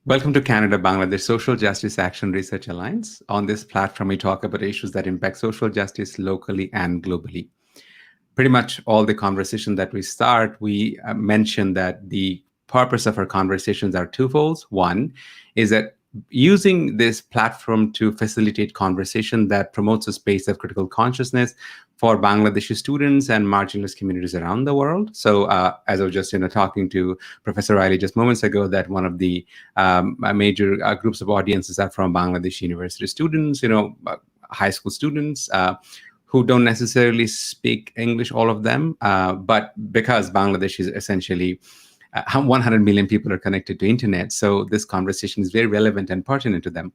Welcome to Canada Bangladesh Social Justice Action Research Alliance. On this platform, we talk about issues that impact social justice locally and globally. Pretty much all the conversation that we start, we mention that the purpose of our conversations are twofold. One is that using this platform to facilitate conversation that promotes a space of critical consciousness for Bangladeshi students and marginalized communities around the world. So as I was just talking to Professor Reilly just moments ago, that one of the major groups of audiences are from Bangladesh University students, high school students, who don't necessarily speak English, all of them, but because Bangladesh is essentially 100 million people are connected to internet, so this conversation is very relevant and pertinent to them.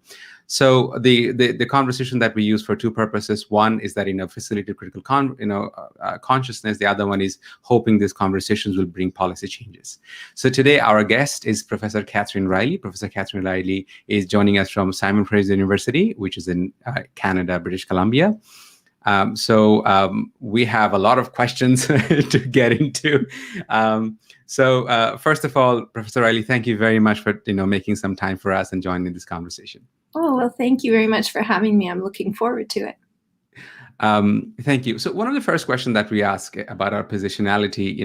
So the conversation that we use for two purposes: one is that facilitate critical consciousness. The other one is hoping these conversations will bring policy changes. So today our guest is Professor Katherine Reilly. Professor Katherine Reilly is joining us from Fraser University, which is in Canada, British Columbia. We have a lot of questions to get into. First of all, Professor Reilly, thank you very much for making some time for us and joining this conversation. Oh, well, thank you very much for having me. I'm looking forward to it. Thank you. So one of the first questions that we ask about our positionality,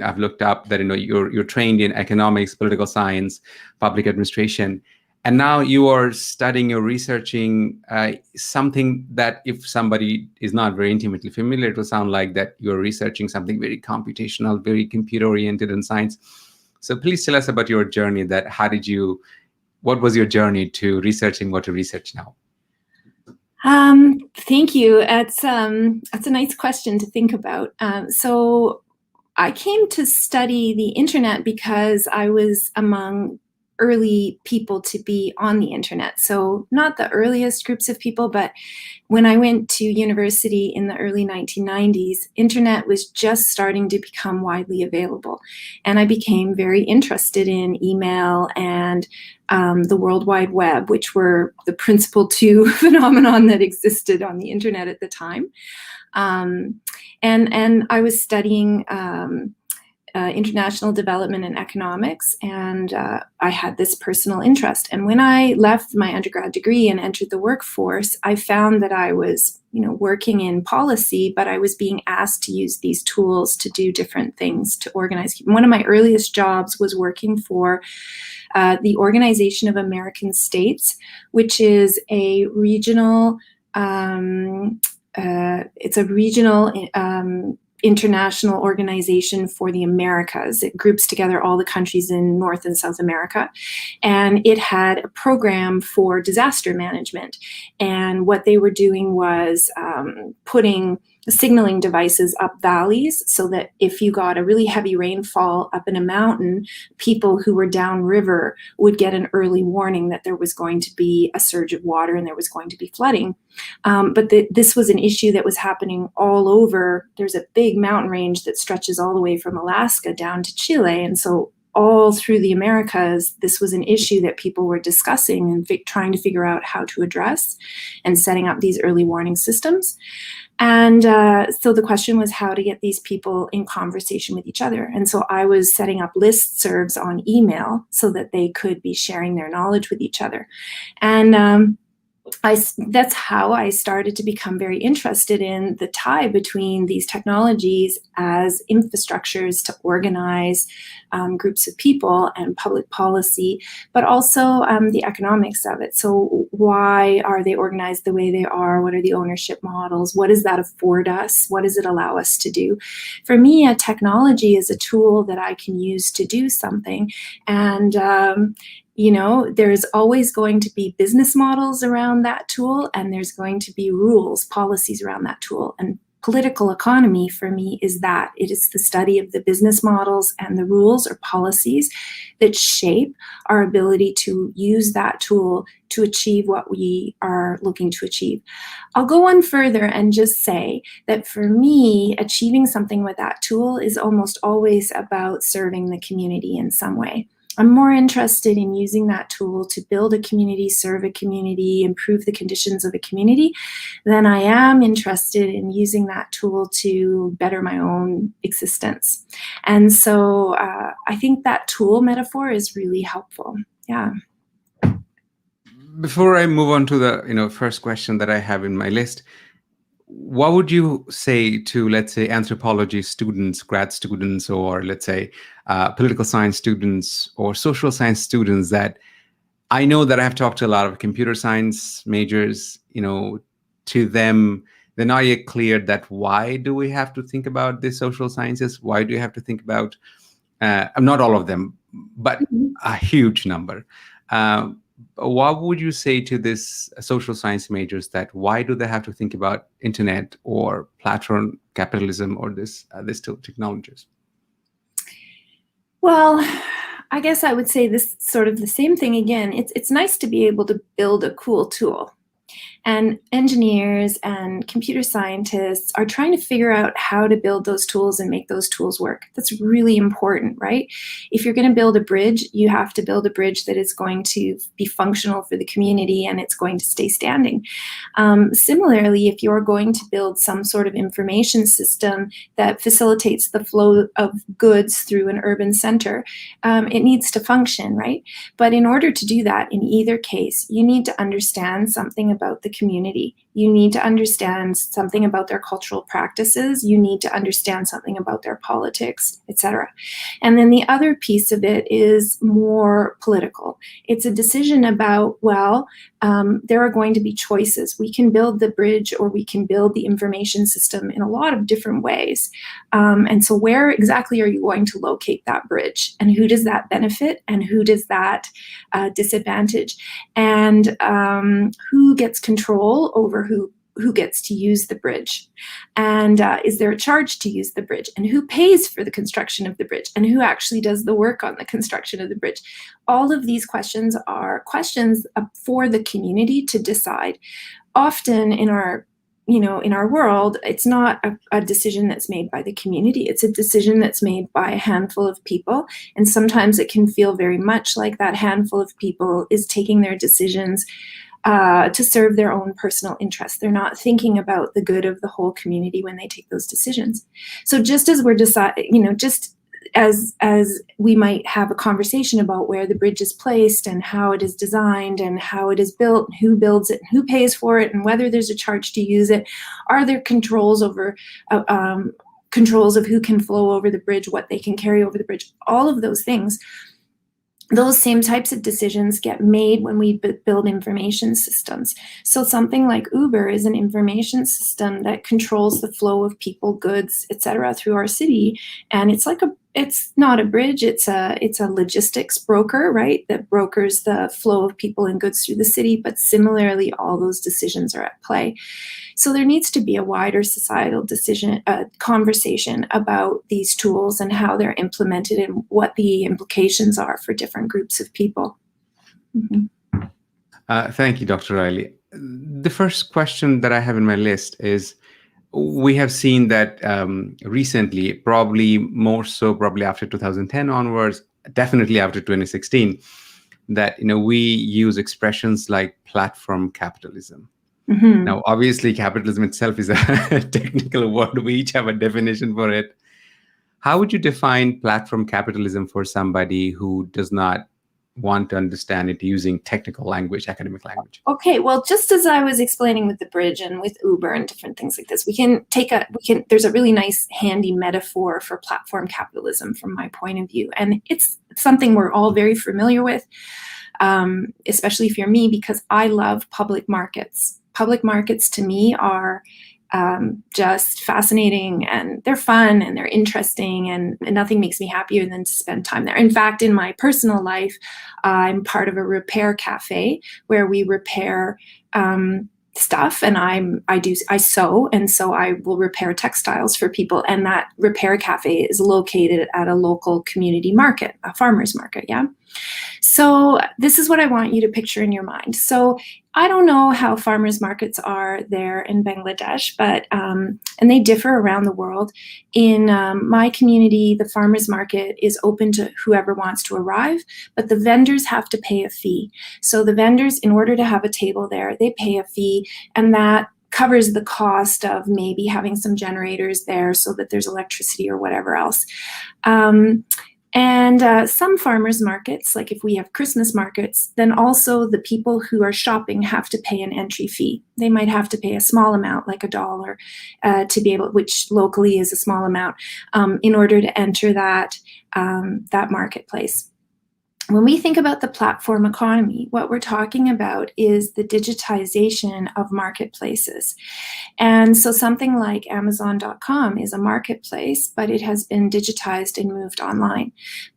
I've looked up that, you're trained in economics, political science, public administration. And now you are studying or researching something that, if somebody is not very intimately familiar, it will sound like that you're researching something very computational, very computer-oriented in science. So please tell us about your journey. What was your journey to researching what you research now? Thank you. That's a nice question to think about. So I came to study the internet because I was among early people to be on the internet. So not the earliest groups of people, but when I went to university in the early 1990s, internet was just starting to become widely available. And I became very interested in email and the World Wide Web, which were the principal two phenomenon that existed on the internet at the time. And I was studying international development and economics, and I had this personal interest. And when I left my undergrad degree and entered the workforce, I found that I was, working in policy, but I was being asked to use these tools to do different things, to organize. One of my earliest jobs was working for the Organization of American States, which is a regional, international organization for the Americas. It groups together all the countries in North and South America. And it had a program for disaster management. And what they were doing was putting signaling devices up valleys so that if you got a really heavy rainfall up in a mountain, people who were downriver would get an early warning that there was going to be a surge of water and there was going to be flooding. But this was an issue that was happening all over. There's a big mountain range that stretches all the way from Alaska down to Chile. And so all through the Americas, this was an issue that people were discussing and trying to figure out how to address, and setting up these early warning systems. And so the question was how to get these people in conversation with each other. And so I was setting up listservs on email so that they could be sharing their knowledge with each other. And that's how I started to become very interested in the tie between these technologies as infrastructures to organize groups of people and public policy, but also the economics of it. So why are they organized the way they are? What are the ownership models? What does that afford us? What does it allow us to do? For me, a technology is a tool that I can use to do something. And there's always going to be business models around that tool, and there's going to be rules, policies around that tool. And political economy for me is that. It is the study of the business models and the rules or policies that shape our ability to use that tool to achieve what we are looking to achieve. I'll go on further and just say that for me, achieving something with that tool is almost always about serving the community in some way. I'm more interested in using that tool to build a community, serve a community, improve the conditions of a community, than I am interested in using that tool to better my own existence. And so I think that tool metaphor is really helpful. Yeah. Before I move on to the first question that I have in my list, what would you say to, let's say, anthropology students, grad students, or let's say political science students or social science students? That I know that I've talked to a lot of computer science majors, to them, they're not yet clear that why do we have to think about the social sciences? Why do you have to think about, not all of them, but a huge number. What would you say to this social science majors, that why do they have to think about internet or platform capitalism or these technologies? Well, I guess I would say this sort of the same thing again. It's nice to be able to build a cool tool. And engineers and computer scientists are trying to figure out how to build those tools and make those tools work. That's really important, right? If you're going to build a bridge, you have to build a bridge that is going to be functional for the community and it's going to stay standing. Similarly, if you're going to build some sort of information system that facilitates the flow of goods through an urban center, it needs to function, right? But in order to do that, in either case, you need to understand something about the community. You need to understand something about their cultural practices. You need to understand something about their politics, etc. And then the other piece of it is more political. It's a decision about, well, there are going to be choices. We can build the bridge or we can build the information system in a lot of different ways. And so where exactly are you going to locate that bridge? And who does that benefit? And who does that disadvantage? And who gets control over who gets to use the bridge? And is there a charge to use the bridge? And who pays for the construction of the bridge? And who actually does the work on the construction of the bridge? All of these questions are questions for the community to decide. Often in our world, it's not a decision that's made by the community. It's a decision that's made by a handful of people. And sometimes it can feel very much like that handful of people is taking their decisions to serve their own personal interests. They're not thinking about the good of the whole community when they take those decisions. So just as we're just as we might have a conversation about where the bridge is placed and how it is designed and how it is built, who builds it, and who pays for it, and whether there's a charge to use it, are there controls over controls of who can flow over the bridge, what they can carry over the bridge, all of those things. Those same types of decisions get made when we build information systems. So something like Uber is an information system that controls the flow of people, goods, etc. through our city. And it's not a bridge, it's a logistics broker, right? That brokers the flow of people and goods through the city, but similarly, all those decisions are at play. So there needs to be a wider societal conversation about these tools and how they're implemented and what the implications are for different groups of people. Mm-hmm. Thank you, Dr. Reilly. The first question that I have in my list is, we have seen that recently, probably more so probably after 2010 onwards, definitely after 2016, that we use expressions like platform capitalism. Mm-hmm. Now, obviously, capitalism itself is a technical word. We each have a definition for it. How would you define platform capitalism for somebody who does not want to understand it using technical language, academic language? Okay, well, just as I was explaining with the bridge and with Uber and different things like this, there's a really nice handy metaphor for platform capitalism from my point of view. And it's something we're all very familiar with, especially if you're me, because I love public markets. Public markets to me are just fascinating, and they're fun and they're interesting, and nothing makes me happier than to spend time there. In fact, in my personal life, I'm part of a repair cafe where we repair stuff, and I sew, and so I will repair textiles for people, and that repair cafe is located at a local community market, a farmer's market. Yeah. So So this is what I want you to picture in your mind. So I don't know how farmers markets are there in Bangladesh, but and they differ around the world. In my community, the farmers market is open to whoever wants to arrive, but the vendors have to pay a fee. So the vendors, in order to have a table there, they pay a fee, and that covers the cost of maybe having some generators there so that there's electricity or whatever else. And some farmers markets, like if we have Christmas markets, then also the people who are shopping have to pay an entry fee. They might have to pay a small amount, like $1, to be able, which locally is a small amount, in order to enter that marketplace. When we think about the platform economy, what we're talking about is the digitization of marketplaces. And so something like Amazon.com is a marketplace, but it has been digitized and moved online.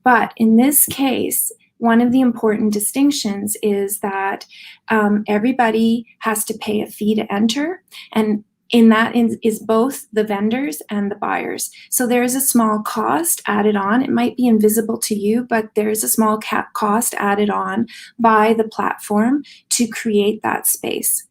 But in this case, one of the important distinctions is that everybody has to pay a fee to enter, and in that is both the vendors and the buyers. So there is a small cost added on. It might be invisible to you, but there is a small cost added on by the platform to create that space.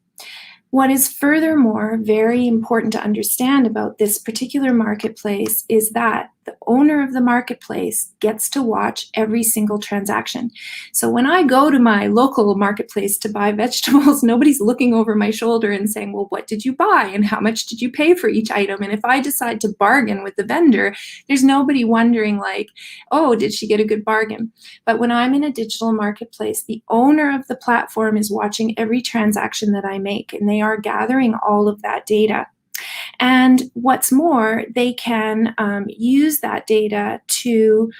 What is furthermore very important to understand about this particular marketplace is that the owner of the marketplace gets to watch every single transaction. So when I go to my local marketplace to buy vegetables, nobody's looking over my shoulder and saying, well, what did you buy and how much did you pay for each item? And if I decide to bargain with the vendor, there's nobody wondering like, oh, did she get a good bargain? But when I'm in a digital marketplace, the owner of the platform is watching every transaction that I make, and they are gathering all of that data. And what's more, they can use that data to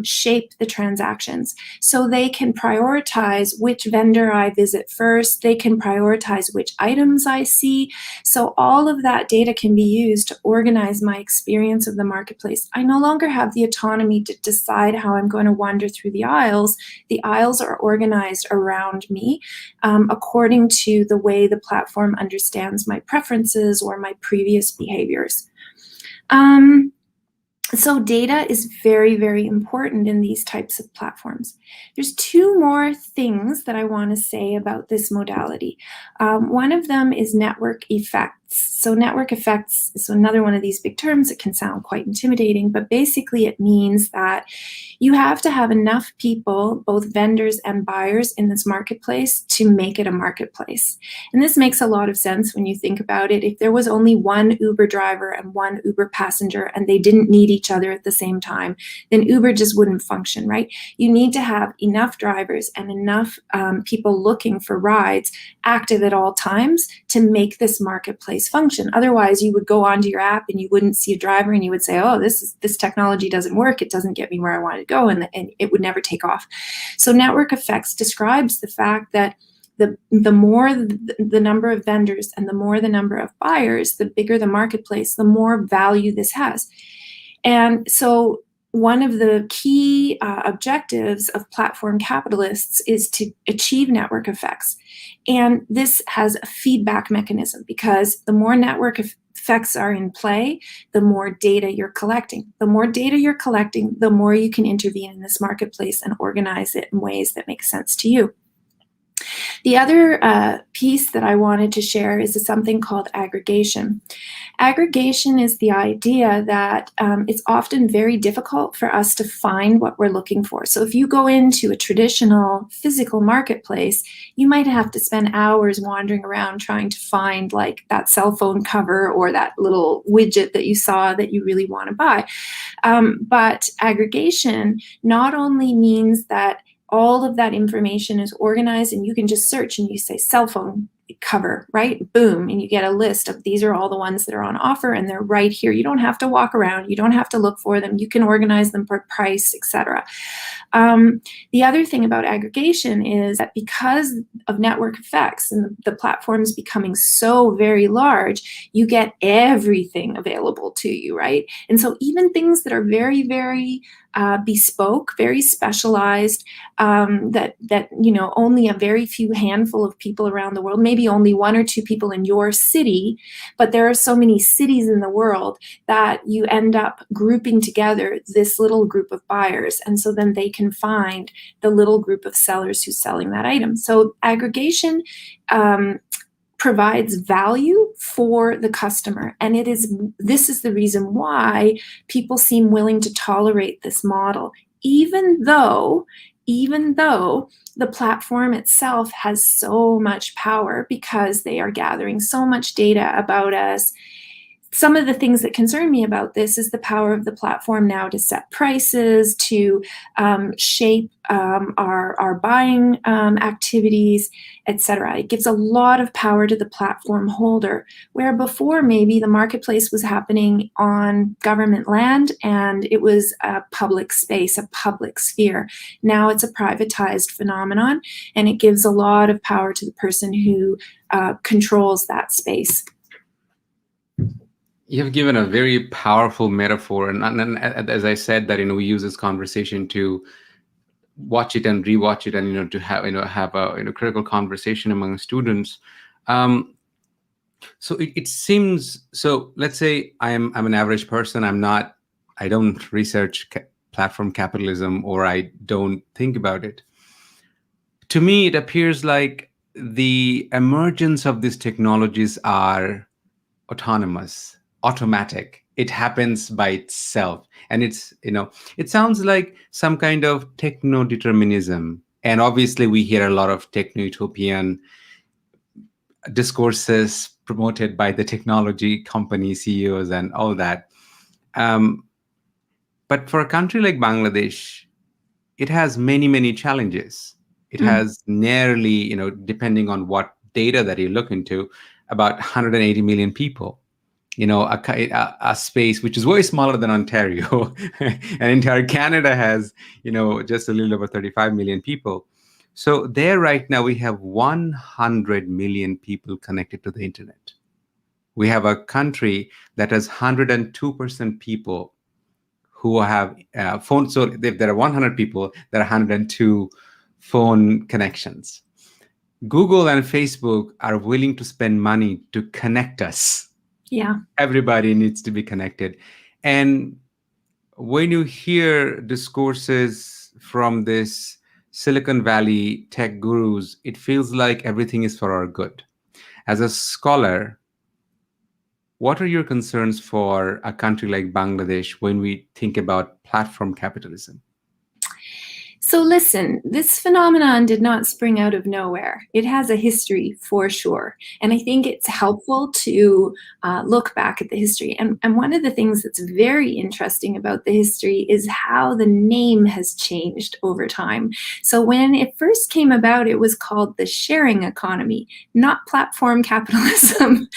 shape the transactions. So they can prioritize which vendor I visit first. They can prioritize which items I see. So all of that data can be used to organize my experience of the marketplace. I no longer have the autonomy to decide how I'm going to wander through the aisles. The aisles are organized around me according to the way the platform understands my preferences or my previous behaviors. So data is very, very important in these types of platforms. There's two more things that I want to say about this modality. One of them is network effects. So network effects is another one of these big terms. It can sound quite intimidating, but basically it means that you have to have enough people, both vendors and buyers in this marketplace, to make it a marketplace. And this makes a lot of sense when you think about it. If there was only one Uber driver and one Uber passenger and they didn't need each other at the same time, then Uber just wouldn't function, right? You need to have enough drivers and enough people looking for rides active at all times to make this marketplace function. Otherwise, you would go onto your app and you wouldn't see a driver and you would say, oh, this technology doesn't work. It doesn't get me where I want to go, and it would never take off. So network effects describes the fact that the more the number of vendors and the more the number of buyers, the bigger the marketplace, the more value this has. And so one of the key objectives of platform capitalists is to achieve network effects. And this has a feedback mechanism, because the more network effects are in play, the more data you're collecting. The more data you're collecting, the more you can intervene in this marketplace and organize it in ways that make sense to you. The other piece that I wanted to share is something called aggregation. Aggregation is the idea that it's often very difficult for us to find what we're looking for. So if you go into a traditional physical marketplace, you might have to spend hours wandering around trying to find like that cell phone cover or that little widget that you saw that you really want to buy. But aggregation not only means that all of that information is organized and you can just search and you say cell phone cover, right? Boom. And you get a list of these are all the ones that are on offer and they're right here. You don't have to walk around. You don't have to look for them. You can organize them per price, etc. The other thing about aggregation is that because of network effects and the platforms becoming so very large, you get everything available to you, right? And so even things that are very, very bespoke, very specialized, that only a very few handful of people around the world, maybe only one or two people in your city, but there are so many cities in the world that you end up grouping together this little group of buyers, and so then they can find the little group of sellers who's selling that item. So aggregation provides value for the customer. And this is the reason why people seem willing to tolerate this model, even though the platform itself has so much power because they are gathering so much data about us. Some of the things that concern me about this is the power of the platform now to set prices, to shape our buying activities, etc. It gives a lot of power to the platform holder, where before maybe the marketplace was happening on government land and it was a public space, a public sphere. Now it's a privatized phenomenon, and it gives a lot of power to the person who controls that space. You've given a very powerful metaphor, and as I said, that we use this conversation to watch it and rewatch it, and to have a critical conversation among students. So it seems, so let's say I'm an average person. I don't research platform capitalism, or I don't think about it. To me, it appears like the emergence of these technologies are autonomous, automatic. It happens by itself, and it sounds like some kind of techno-determinism. And obviously we hear a lot of techno-utopian discourses promoted by the technology company CEOs and all that. But for a country like Bangladesh, it has many, many challenges. It has nearly, depending on what data that you look into, about 180 million people. A space which is way smaller than Ontario. And entire Canada has, just a little over 35 million people. So there right now we have 100 million people connected to the internet. We have a country that has 102% people who have phones. So if there are 100 people, there are 102 phone connections. Google and Facebook are willing to spend money to connect us. Yeah. Everybody needs to be connected. And when you hear discourses from this Silicon Valley tech gurus, it feels like everything is for our good. As a scholar, what are your concerns for a country like Bangladesh when we think about platform capitalism? So listen, this phenomenon did not spring out of nowhere. It has a history for sure. And I think it's helpful to look back at the history. And one of the things that's very interesting about the history is how the name has changed over time. So when it first came about, it was called the sharing economy, not platform capitalism.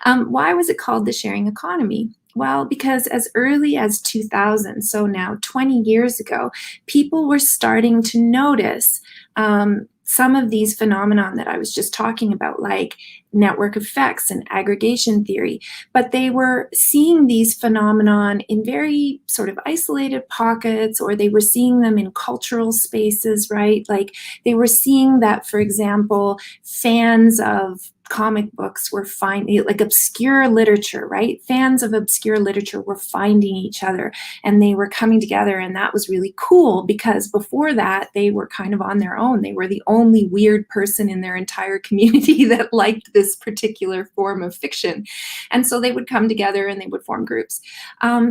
Why was it called the sharing economy? Well, because as early as 2000, so now 20 years ago, people were starting to notice some of these phenomenon that I was just talking about, like network effects and aggregation theory. But they were seeing these phenomenon in very sort of isolated pockets, or they were seeing them in cultural spaces, right? Like they were seeing that, for example, fans of comic books were finding, like obscure literature, right? Fans of obscure literature were finding each other, and they were coming together, and that was really cool because before that, they were kind of on their own. They were the only weird person in their entire community that liked this particular form of fiction. And so they would come together and they would form groups.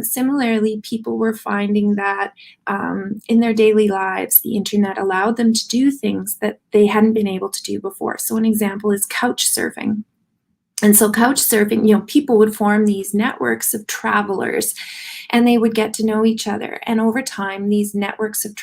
Similarly, people were finding that in their daily lives, the internet allowed them to do things that they hadn't been able to do before. So an example is couch surfing. And so couch surfing, people would form these networks of travelers, and they would get to know each other. And over time, these networks of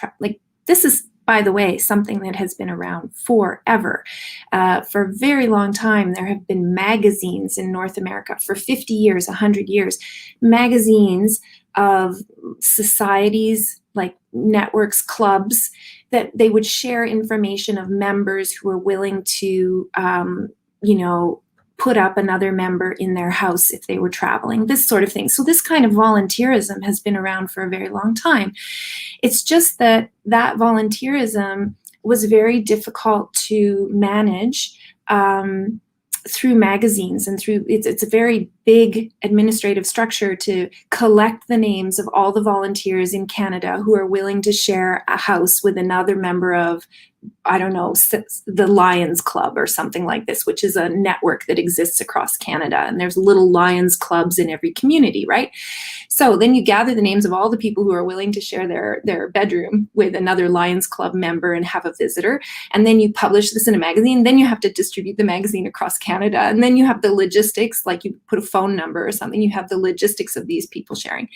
this is, by the way, something that has been around forever. For a very long time, there have been magazines in North America for 50 years, 100 years, magazines of societies, like networks, clubs, that they would share information of members who were willing to, put up another member in their house if they were traveling, this sort of thing. So this kind of volunteerism has been around for a very long time. It's just that volunteerism was very difficult to manage through magazines and through it's a very big administrative structure to collect the names of all the volunteers in Canada who are willing to share a house with another member of, I don't know, the Lions Club or something like this, which is a network that exists across Canada. And there's little Lions clubs in every community, right? So then you gather the names of all the people who are willing to share their bedroom with another Lions Club member and have a visitor. And then you publish this in a magazine. Then you have to distribute the magazine across Canada. And then you have the logistics, like you put a phone number or something, you have the logistics of these people sharing.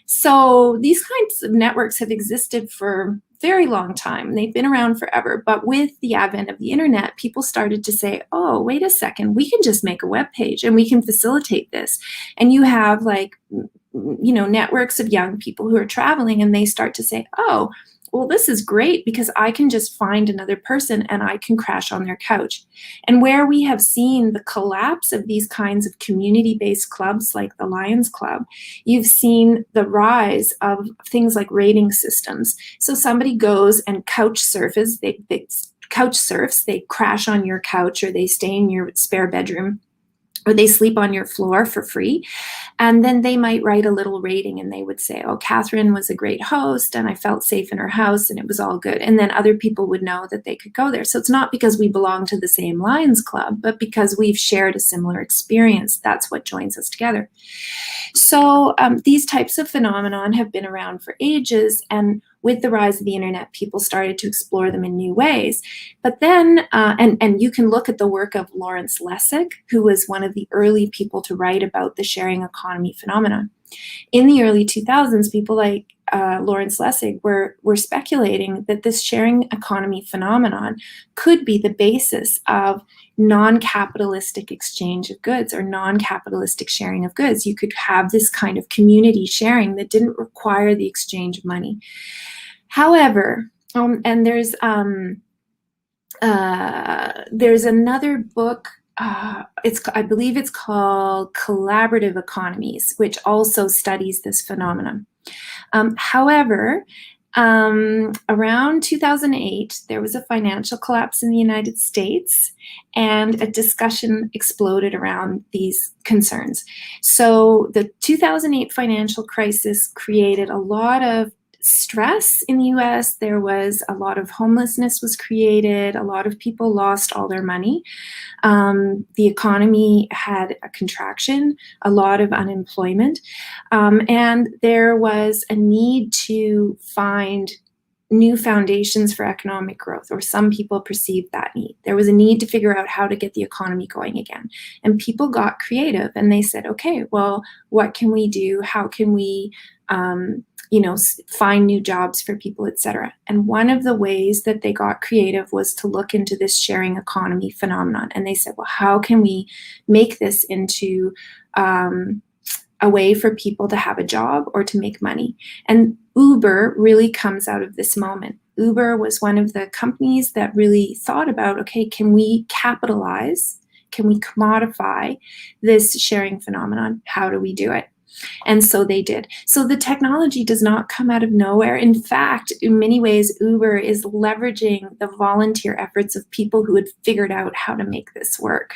So these kinds of networks have existed for a very long time. They've been around forever. But with the advent of the internet, people started to say, oh, wait a second, we can just make a web page and we can facilitate this. And you have like, you know, networks of young people who are traveling and they start to say, oh, well, this is great because I can just find another person and I can crash on their couch. And where we have seen the collapse of these kinds of community-based clubs like the Lions Club, you've seen the rise of things like rating systems. So somebody goes and couch surfs, they crash on your couch or they stay in your spare bedroom, or they sleep on your floor for free. And then they might write a little rating and they would say, oh, Katherine was a great host and I felt safe in her house and it was all good. And then other people would know that they could go there. So it's not because we belong to the same Lions Club, but because we've shared a similar experience. That's what joins us together. So these types of phenomenon have been around for ages. And with the rise of the internet, people started to explore them in new ways. But then, and you can look at the work of Lawrence Lessig, who was one of the early people to write about the sharing economy phenomenon. In the early 2000s, people like Lawrence Lessig were speculating that this sharing economy phenomenon could be the basis of non-capitalistic exchange of goods or non-capitalistic sharing of goods. You could have this kind of community sharing that didn't require the exchange of money. However, and there's another book, I believe it's called Collaborative Economies, which also studies this phenomenon. However, around 2008, there was a financial collapse in the United States and a discussion exploded around these concerns. So the 2008 financial crisis created a lot of stress in the US. There was a lot of homelessness was created. A lot of people lost all their money. The economy had a contraction, a lot of unemployment, and there was a need to find new foundations for economic growth, or some people perceived that need. There was a need to figure out how to get the economy going again. And people got creative and they said, okay, well, what can we do? How can we find new jobs for people, etc. And one of the ways that they got creative was to look into this sharing economy phenomenon. And they said, well, how can we make this into a way for people to have a job or to make money? And Uber really comes out of this moment. Uber was one of the companies that really thought about, okay, can we capitalize? Can we commodify this sharing phenomenon? How do we do it? And so they did. So the technology does not come out of nowhere. In fact, in many ways, Uber is leveraging the volunteer efforts of people who had figured out how to make this work.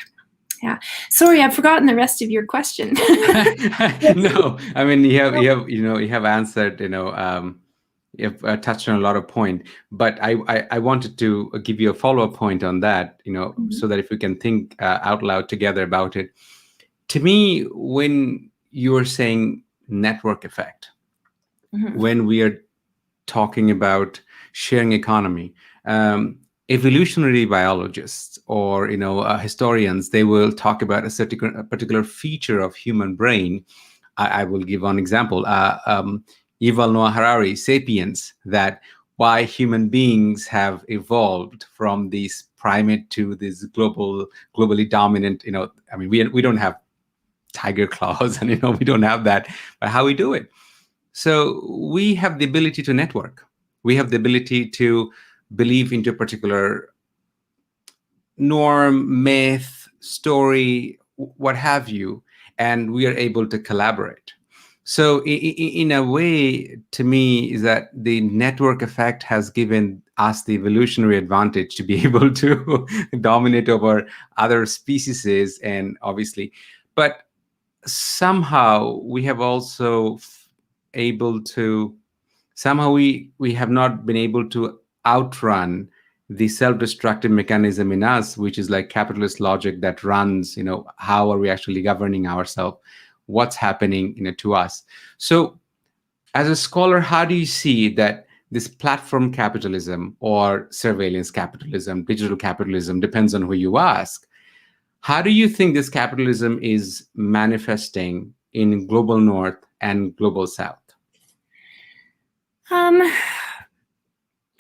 Yeah. Sorry, I've forgotten the rest of your question. No, I mean you have answered. You've touched on a lot of points, but I wanted to give you a follow-up point on that. So that if we can think out loud together about it. To me, when you're saying network effect, when we are talking about sharing economy, evolutionary biologists or historians, they will talk about a particular feature of human brain. I will give one example. Yuval Noah Harari, Sapiens, that why human beings have evolved from these primate to this globally dominant. I mean, we don't have tiger claws and we don't have that, but how we do it. So we have the ability to network. We have the ability to believe into a particular norm, myth, story, what have you, and we are able to collaborate. So in a way, to me, is that the network effect has given us the evolutionary advantage to be able to dominate over other species, and obviously, but somehow we have also able to, somehow we have not been able to outrun the self-destructive mechanism in us, which is like capitalist logic that runs, how are we actually governing ourselves, what's happening, to us. So as a scholar, how do you see that this platform capitalism or surveillance capitalism, digital capitalism, depends on who you ask, how do you think this capitalism is manifesting in global north and global south?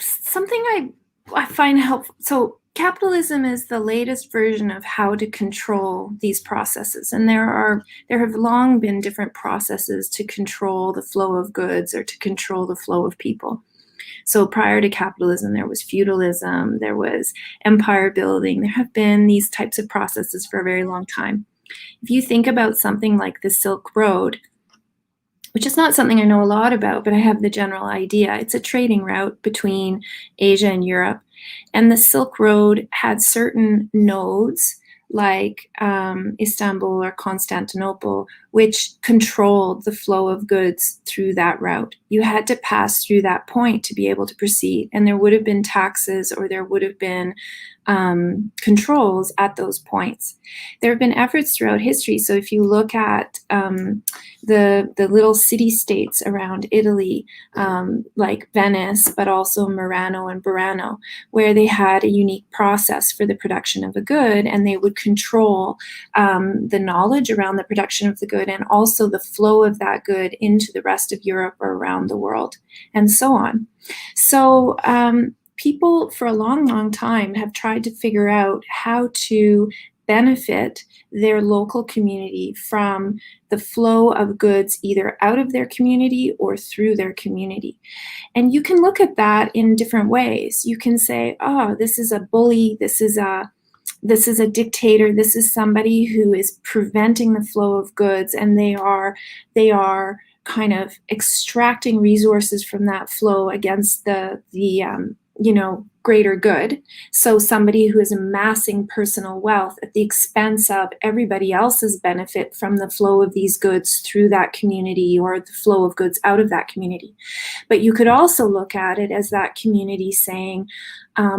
Something I find helpful. So capitalism is the latest version of how to control these processes. And there have long been different processes to control the flow of goods or to control the flow of people. So prior to capitalism, there was feudalism, there was empire building. There have been these types of processes for a very long time. If you think about something like the Silk Road, which is not something I know a lot about, but I have the general idea. It's a trading route between Asia and Europe. And the Silk Road had certain nodes like Istanbul or Constantinople, which controlled the flow of goods through that route. You had to pass through that point to be able to proceed. And there would have been taxes or there would have been controls at those points. There have been efforts throughout history. So if you look at the little city-states around Italy, like Venice, but also Murano and Burano, where they had a unique process for the production of a good, and they would control the knowledge around the production of the good and also the flow of that good into the rest of Europe or around the world, and so on. So people for a long, long time have tried to figure out how to benefit their local community from the flow of goods either out of their community or through their community. And you can look at that in different ways. You can say, oh, this is a bully, this is a dictator, this is somebody who is preventing the flow of goods, and they are kind of extracting resources from that flow against the greater good. So somebody who is amassing personal wealth at the expense of everybody else's benefit from the flow of these goods through that community or the flow of goods out of that community. But you could also look at it as that community saying,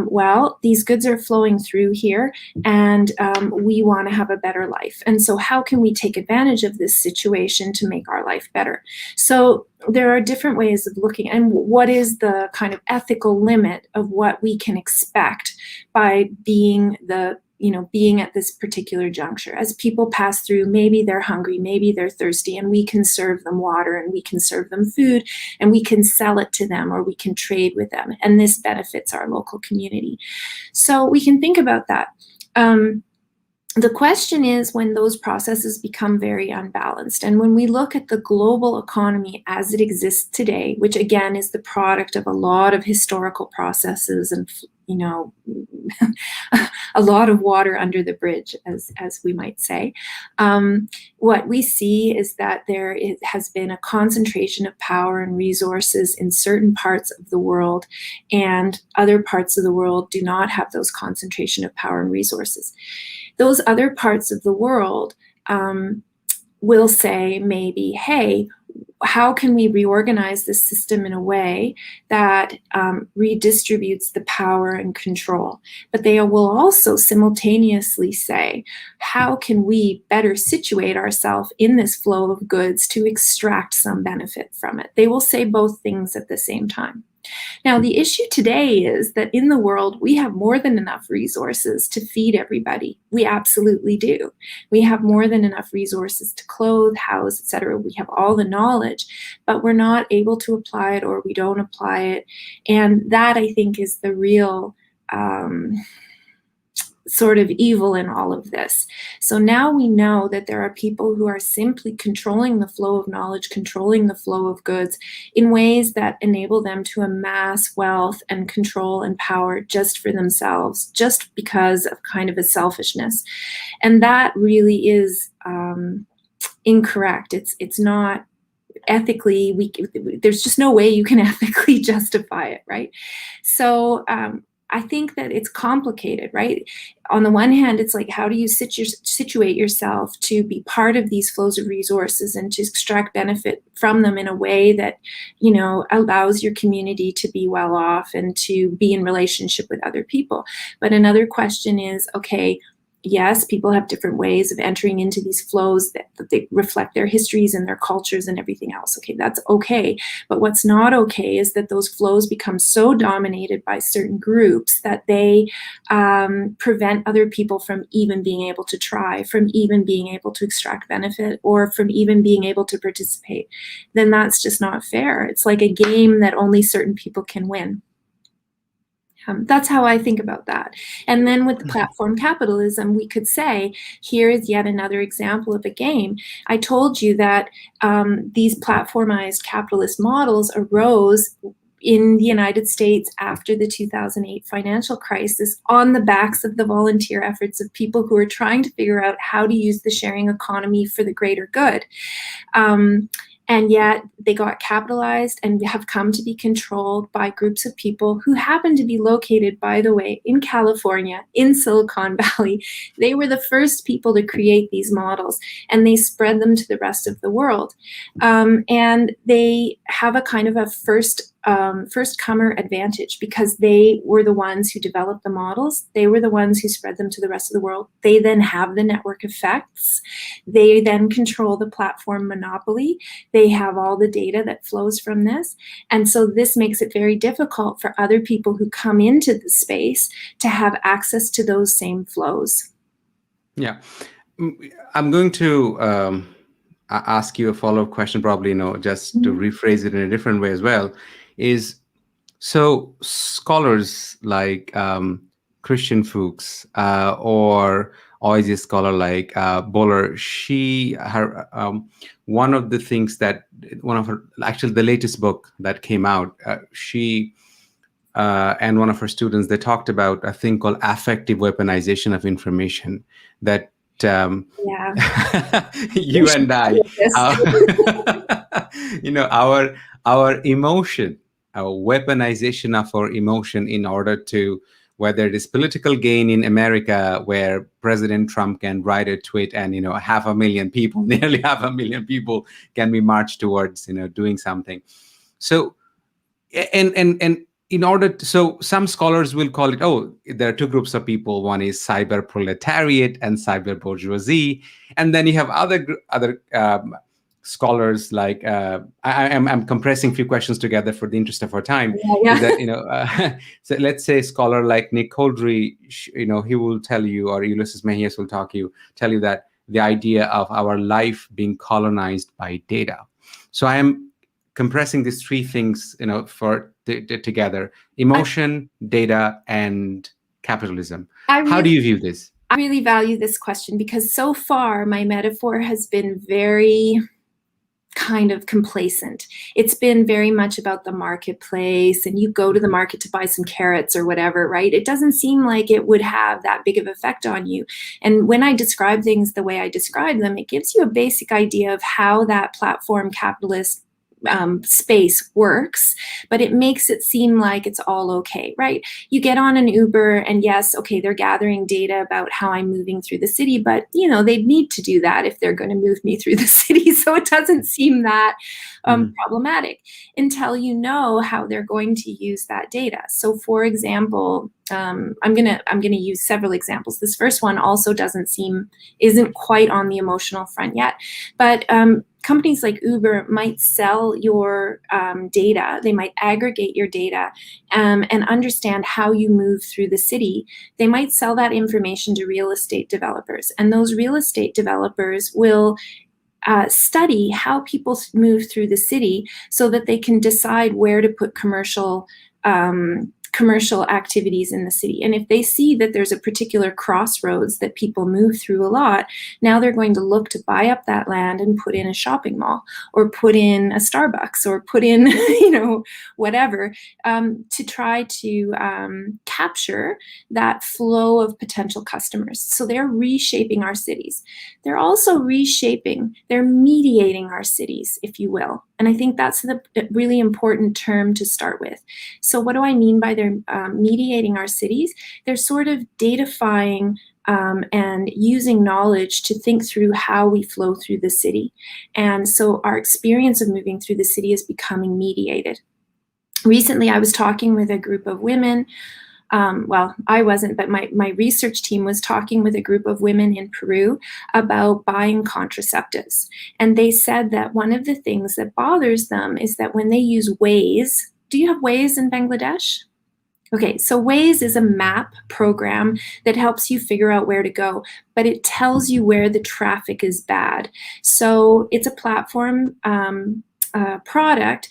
well, these goods are flowing through here and we want to have a better life. And so how can we take advantage of this situation to make our life better? So there are different ways of looking, and what is the kind of ethical limit of what we can expect by being at this particular juncture. As people pass through, maybe they're hungry, maybe they're thirsty, and we can serve them water and we can serve them food and we can sell it to them or we can trade with them. And this benefits our local community. So we can think about that. The question is when those processes become very unbalanced. And when we look at the global economy as it exists today, which again is the product of a lot of historical processes and, a lot of water under the bridge, as we might say, what we see is that there has been a concentration of power and resources in certain parts of the world, and other parts of the world do not have those concentration of power and resources. Those other parts of the world will say maybe, hey, how can we reorganize this system in a way that redistributes the power and control? But they will also simultaneously say, how can we better situate ourselves in this flow of goods to extract some benefit from it? They will say both things at the same time. Now, the issue today is that in the world, we have more than enough resources to feed everybody. We absolutely do. We have more than enough resources to clothe, house, etc. We have all the knowledge, but we're not able to apply it, or we don't apply it. And that, I think, is the real sort of evil in all of this. So now we know that there are people who are simply controlling the flow of knowledge, controlling the flow of goods in ways that enable them to amass wealth and control and power just for themselves, just because of kind of a selfishness. And that really is incorrect. It's not ethically, there's just no way you can ethically justify it, right? So I think that it's complicated, right? On the one hand, it's like, how do you situate yourself to be part of these flows of resources and to extract benefit from them in a way that, allows your community to be well off and to be in relationship with other people. But another question is, okay, yes, people have different ways of entering into these flows that they reflect their histories and their cultures and everything else. Okay, that's okay. But what's not okay is that those flows become so dominated by certain groups that they prevent other people from even being able to try, from even being able to extract benefit, or from even being able to participate. Then that's just not fair. It's like a game that only certain people can win. That's how I think about that. And then with the platform capitalism, we could say, here is yet another example of a game. I told you that these platformized capitalist models arose in the United States after the 2008 financial crisis on the backs of the volunteer efforts of people who are trying to figure out how to use the sharing economy for the greater good. And yet they got capitalized and have come to be controlled by groups of people who happen to be located, by the way, in California, in Silicon Valley. They were the first people to create these models, and they spread them to the rest of the world. And they have a kind of a first-comer advantage because they were the ones who developed the models. They were the ones who spread them to the rest of the world. They then have the network effects. They then control the platform monopoly. They have all the data that flows from this. And so this makes it very difficult for other people who come into the space to have access to those same flows. Yeah. I'm going to ask you a follow-up question, probably, just to rephrase it in a different way as well, is so scholars like Christian Fuchs or is a scholar like Bowler, one of the things that actually the latest book that came out, she and one of her students, they talked about a thing called affective weaponization of information that you and I, our emotion, our weaponization of our emotion in order to, whether it is political gain in America, where President Trump can write a tweet and, nearly 500,000 people can be marched towards, doing something. So, and in order to, so some scholars will call it, there are two groups of people. One is cyber proletariat and cyber bourgeoisie. And then you have other scholars like, I'm compressing a few questions together for the interest of our time. Yeah. Is that, so let's say a scholar like Nick Holdry, he will tell you, or Ulysses Mejias will tell you that the idea of our life being colonized by data. So I am compressing these three things, together: emotion, data, and capitalism. How do you view this? I really value this question because so far my metaphor has been very kind of complacent. It's been very much about the marketplace, and you go to the market to buy some carrots or whatever, right? It doesn't seem like it would have that big of effect on you. And when I describe things the way I describe them, it gives you a basic idea of how that platform capitalist space works, but it makes it seem like it's all okay, right? You get on an Uber and yes, okay, they're gathering data about how I'm moving through the city, but they need to do that if they're going to move me through the city. So it doesn't seem that problematic until you know how they're going to use that data. So for example, I'm gonna use several examples. This first one also isn't quite on the emotional front yet, but companies like Uber might sell your data. They might aggregate your data and understand how you move through the city. They might sell that information to real estate developers, and those real estate developers will study how people move through the city so that they can decide where to put commercial commercial activities in the city. And if they see that there's a particular crossroads that people move through a lot, now they're going to look to buy up that land and put in a shopping mall, or put in a Starbucks, or put in, whatever, to try to capture that flow of potential customers. So they're reshaping our cities. They're also they're mediating our cities, if you will. And I think that's the really important term to start with. So what do I mean by they're mediating our cities? They're sort of datafying and using knowledge to think through how we flow through the city. And so our experience of moving through the city is becoming mediated. Recently, I was talking with a group of women. Well, I wasn't, but my research team was talking with a group of women in Peru about buying contraceptives. And they said that one of the things that bothers them is that when they use Waze, do you have Waze in Bangladesh? Okay, so Waze is a map program that helps you figure out where to go, but it tells you where the traffic is bad. So it's a platform product.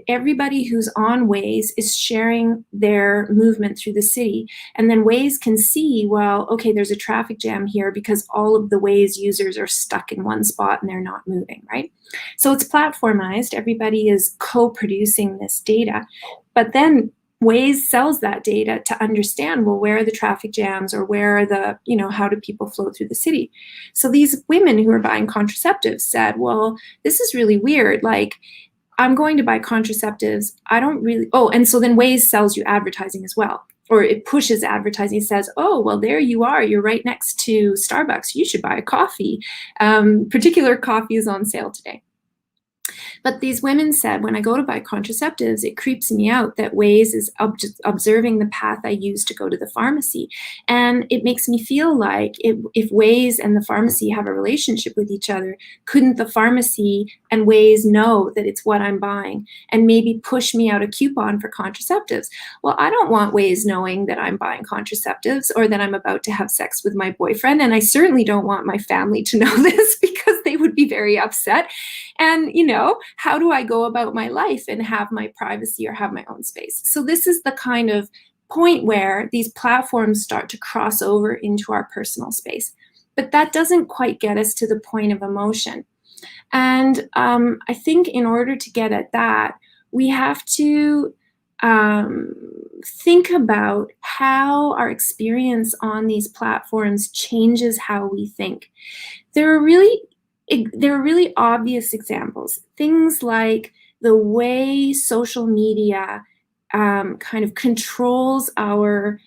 Everybody who's on Waze is sharing their movement through the city, and then Waze can see, well, okay, there's a traffic jam here because all of the Waze users are stuck in one spot and they're not moving, right? So it's platformized. Everybody is co-producing this data, but then Waze sells that data to understand, well, where are the traffic jams, or where are the, how do people flow through the city? So these women who are buying contraceptives said, well, this is really weird. Like, I'm going to buy contraceptives. I don't really, and so then Waze sells you advertising as well, or it pushes advertising. It says, oh, well, there you are. You're right next to Starbucks. You should buy a coffee. Particular coffee is on sale today. But these women said, when I go to buy contraceptives, it creeps me out that Waze is observing the path I use to go to the pharmacy. And it makes me feel like if Waze and the pharmacy have a relationship with each other, couldn't the pharmacy and Waze know that it's what I'm buying and maybe push me out a coupon for contraceptives? Well, I don't want Waze knowing that I'm buying contraceptives or that I'm about to have sex with my boyfriend. And I certainly don't want my family to know this, because they would be very upset. And, how do I go about my life and have my privacy or have my own space? So this is the kind of point where these platforms start to cross over into our personal space. But that doesn't quite get us to the point of emotion. And I think in order to get at that, we have to think about how our experience on these platforms changes how we think. There are really obvious examples. Things like the way social media kind of controls our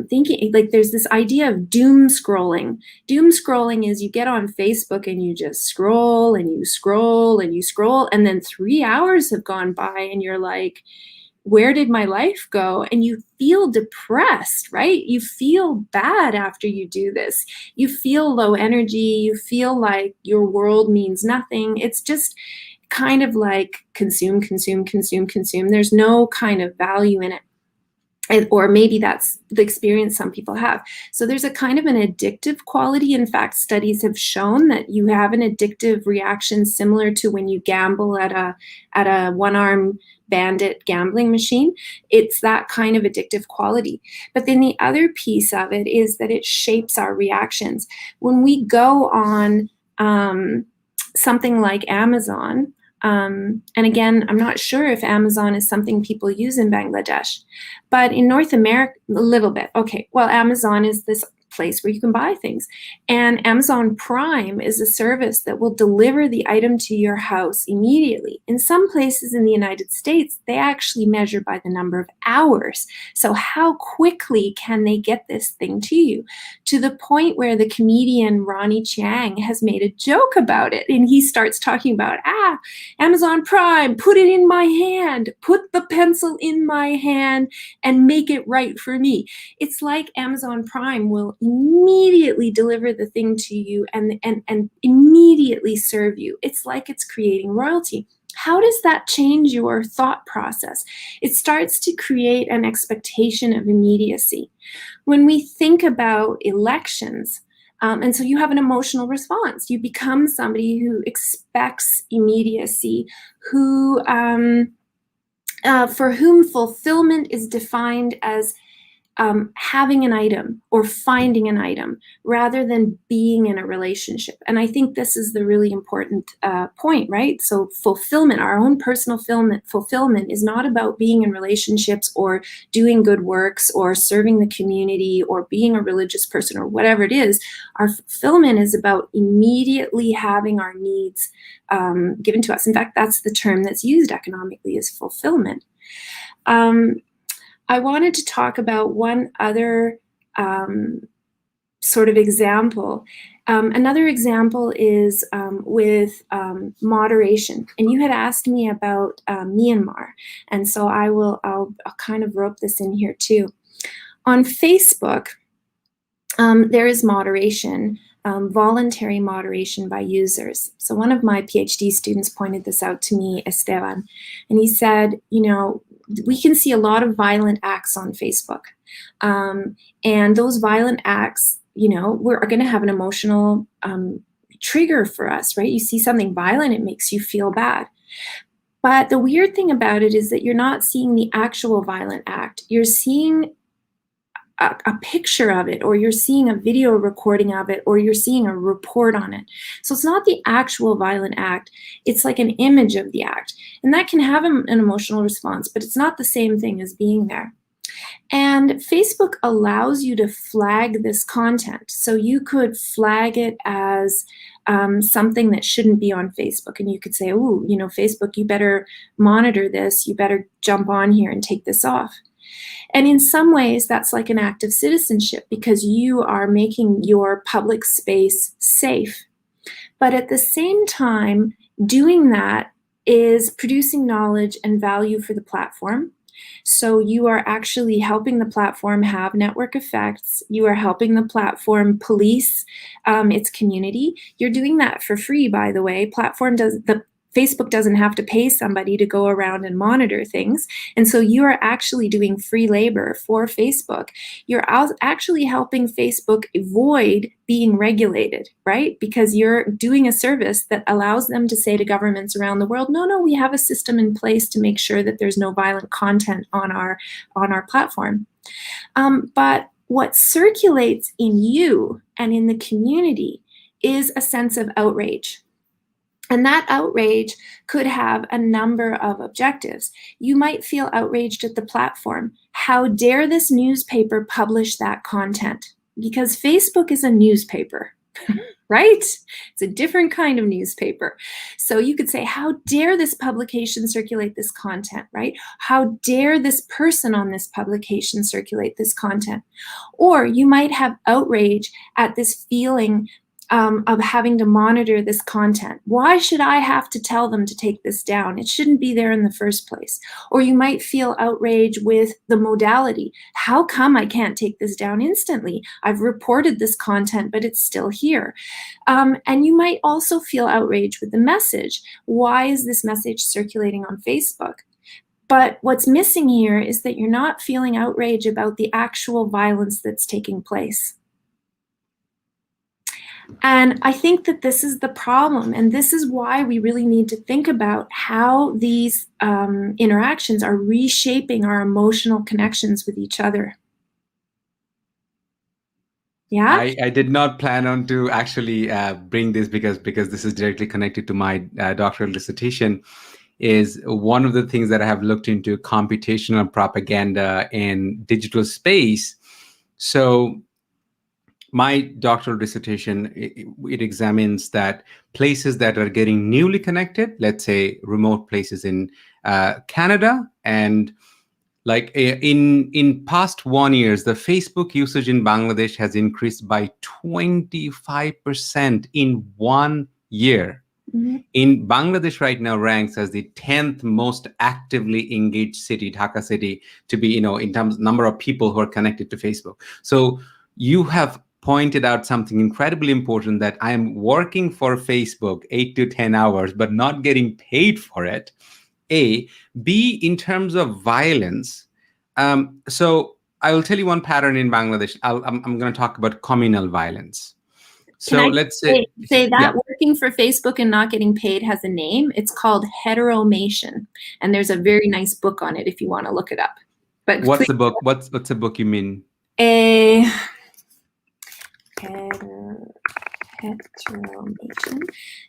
thinking. Like, there's this idea of doom scrolling. Doom scrolling is you get on Facebook and you just scroll and you scroll and you scroll, and then 3 hours have gone by and you're like, where did my life go? And you feel depressed, right? You feel bad after you do this. You feel low energy. You feel like your world means nothing. It's just kind of like consume, consume, consume, consume. There's no kind of value in it. Or maybe that's the experience some people have. So there's a kind of an addictive quality. In fact, studies have shown that you have an addictive reaction similar to when you gamble at a one-arm bandit gambling machine. It's that kind of addictive quality. But then the other piece of it is that it shapes our reactions. When we go on something like Amazon, and again, I'm not sure if Amazon is something people use in Bangladesh, but in North America, a little bit. Okay, well, Amazon is this place where you can buy things. And Amazon Prime is a service that will deliver the item to your house immediately. In some places in the United States, they actually measure by the number of hours. So how quickly can they get this thing to you? To the point where the comedian Ronnie Chiang has made a joke about it. And he starts talking about, Amazon Prime, put it in my hand, put the pencil in my hand and make it right for me. It's like Amazon Prime will immediately deliver the thing to you and immediately serve you. It's like it's creating royalty. How does that change your thought process? It starts to create an expectation of immediacy. When we think about elections, and so you have an emotional response. You become somebody who expects immediacy, who for whom fulfillment is defined as having an item or finding an item rather than being in a relationship. And I think this is the really important point, right? So fulfillment, our own personal fulfillment is not about being in relationships or doing good works or serving the community or being a religious person or whatever it is. Our fulfillment is about immediately having our needs given to us. In fact, that's the term that's used economically, is fulfillment. I wanted to talk about one other sort of example. Another example is with moderation. And you had asked me about Myanmar. And so I'll kind of rope this in here too. On Facebook, there is moderation, voluntary moderation by users. So one of my PhD students pointed this out to me, Esteban, and he said, we can see a lot of violent acts on Facebook. And those violent acts, are going to have an emotional trigger for us, right? You see something violent, it makes you feel bad. But the weird thing about it is that you're not seeing the actual violent act. You're seeing a picture of it, or you're seeing a video recording of it, or you're seeing a report on it. So it's not the actual violent act, it's like an image of the act. And that can have an emotional response, but it's not the same thing as being there. And Facebook allows you to flag this content. So you could flag it as something that shouldn't be on Facebook. And you could say, oh, Facebook, you better monitor this, you better jump on here and take this off. And in some ways, that's like an act of citizenship because you are making your public space safe. But at the same time, doing that is producing knowledge and value for the platform. So you are actually helping the platform have network effects. You are helping the platform police its community. You're doing that for free, by the way. Facebook doesn't have to pay somebody to go around and monitor things. And so you are actually doing free labor for Facebook. You're actually helping Facebook avoid being regulated, right? Because you're doing a service that allows them to say to governments around the world, no, we have a system in place to make sure that there's no violent content on our platform. But what circulates in you and in the community is a sense of outrage. And that outrage could have a number of objectives. You might feel outraged at the platform. How dare this newspaper publish that content? Because Facebook is a newspaper, right? It's a different kind of newspaper. So you could say, how dare this publication circulate this content, right? How dare this person on this publication circulate this content? Or you might have outrage at this feeling of having to monitor this content. Why should I have to tell them to take this down? It shouldn't be there in the first place. Or you might feel outrage with the modality. How come I can't take this down instantly? I've reported this content, but it's still here. And you might also feel outrage with the message. Why is this message circulating on Facebook? But what's missing here is that you're not feeling outrage about the actual violence that's taking place. And I think that this is the problem, and this is why we really need to think about how these interactions are reshaping our emotional connections with each other. Yeah? I did not plan on to actually bring this because this is directly connected to my doctoral dissertation. Is one of the things that I have looked into computational propaganda in digital space. So my doctoral dissertation, it examines that places that are getting newly connected, let's say remote places in Canada, and like in past 1 year, the Facebook usage in Bangladesh has increased by 25% in 1 year. Mm-hmm. In Bangladesh right now ranks as the 10th most actively engaged city, Dhaka city, to be, in terms of number of people who are connected to Facebook. So you have pointed out something incredibly important, that I am working for Facebook 8 to 10 hours, but not getting paid for it. A. B, in terms of violence. So I will tell you one pattern in Bangladesh. I'm going to talk about communal violence. Can So I let's say, say yeah. that working for Facebook and not getting paid has a name? It's called heteromation, and there's a very nice book on it if you want to look it up. But What's the book? What's the book you mean? A heteromation.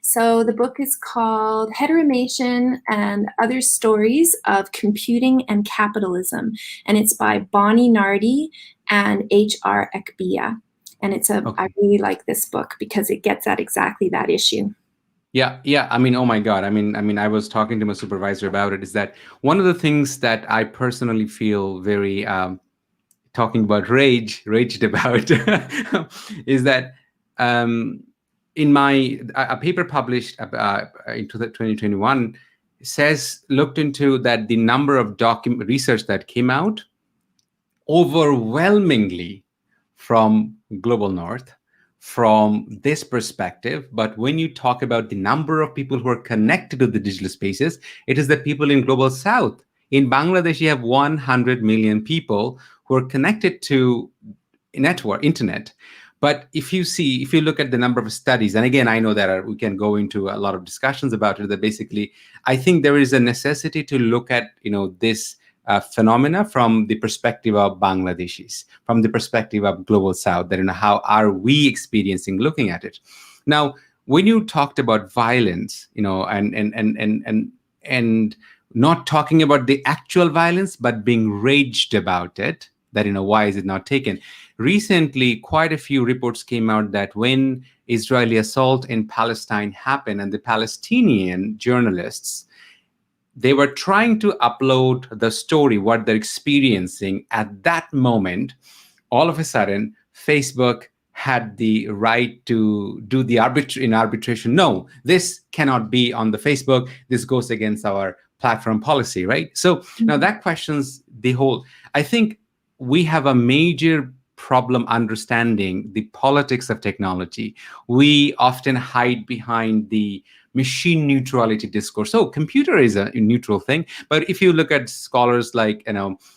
So the book is called Heteromation and Other Stories of Computing and Capitalism, and it's by Bonnie Nardi and H.R. Ekbia. And I really like this book because it gets at exactly that issue. Yeah. I mean, oh my God. I mean, I was talking to my supervisor about it. Is that one of the things that I personally feel very talking about raged about is that in a paper published in 2021 looked into that the number of research that came out overwhelmingly from global north from this perspective. But when you talk about the number of people who are connected to the digital spaces, it is the people in global south. In Bangladesh, you have 100 million people who are connected to internet. But if you look at the number of studies, and again, I know that we can go into a lot of discussions about it, that basically, I think there is a necessity to look at, this phenomena from the perspective of Bangladeshis, from the perspective of global south, that, how are we experiencing looking at it? Now, when you talked about violence, and not talking about the actual violence, but being raged about it, that, why is it not taken? Recently, quite a few reports came out that when Israeli assault in Palestine happened and the Palestinian journalists, they were trying to upload the story, what they're experiencing at that moment, all of a sudden, Facebook had the right to do the arbitration. No, this cannot be on the Facebook. This goes against our platform policy, right? So now that questions the whole, I think we have a major problem understanding the politics of technology. We often hide behind the machine neutrality discourse. So computer is a neutral thing. But if you look at scholars like,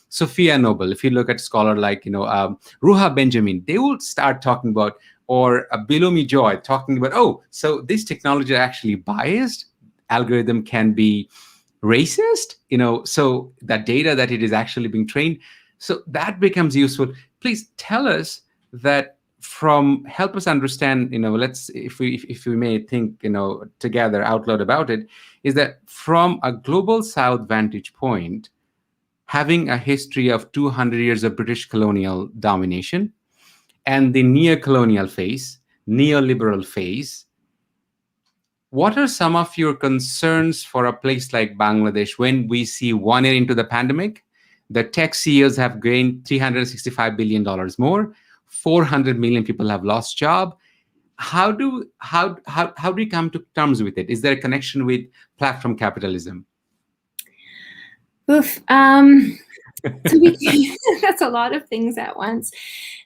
Sophia Noble, if you look at scholar like, Ruha Benjamin, they will start talking about, or Bilomi Joy talking about, oh, so this technology is actually biased. Algorithm can be racist, so that data that it is actually being trained. So that becomes useful. Please tell us that help us understand, let's, if we may think, together out loud about it, is that from a global south vantage point, having a history of 200 years of British colonial domination and the neo-colonial phase, neoliberal phase, what are some of your concerns for a place like Bangladesh when we see 1 year into the pandemic, the tech CEOs have gained $365 billion more, 400 million people have lost job? How do you come to terms with it? Is there a connection with platform capitalism? Oof. So that's a lot of things at once.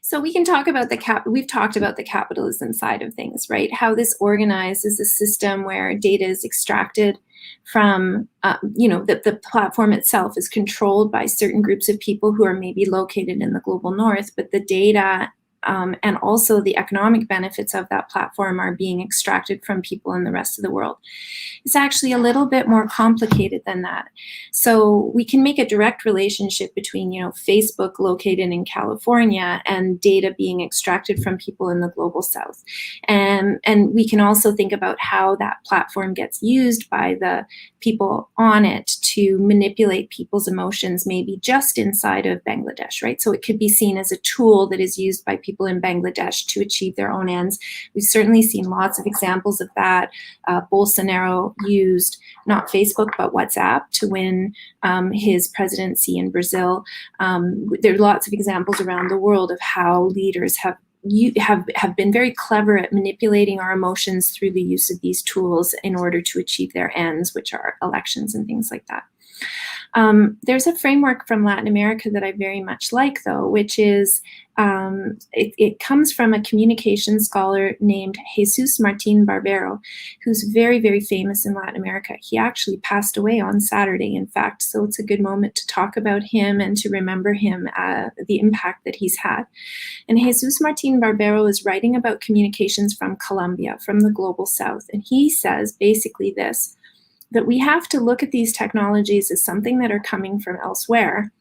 So we can talk about we've talked about the capitalism side of things, right? How this organizes a system where data is extracted from, the platform itself is controlled by certain groups of people who are maybe located in the global north, but the data and also the economic benefits of that platform are being extracted from people in the rest of the world. It's actually a little bit more complicated than that. So we can make a direct relationship between, Facebook located in California and data being extracted from people in the global south. And we can also think about how that platform gets used by the people on it to manipulate people's emotions, maybe just inside of Bangladesh, right? So it could be seen as a tool that is used by people in Bangladesh to achieve their own ends. We've certainly seen lots of examples of that. Bolsonaro used not Facebook, but WhatsApp to win his presidency in Brazil. There are lots of examples around the world of how leaders have been very clever at manipulating our emotions through the use of these tools in order to achieve their ends, which are elections and things like that. There's a framework from Latin America that I very much like, though, which is it comes from a communication scholar named Jesus Martin Barbero, who's very, very famous in Latin America. He actually passed away on Saturday, in fact, so it's a good moment to talk about him and to remember him, the impact that he's had. And Jesus Martin Barbero is writing about communications from Colombia, from the global south, and he says basically this, that we have to look at these technologies as something that are coming from elsewhere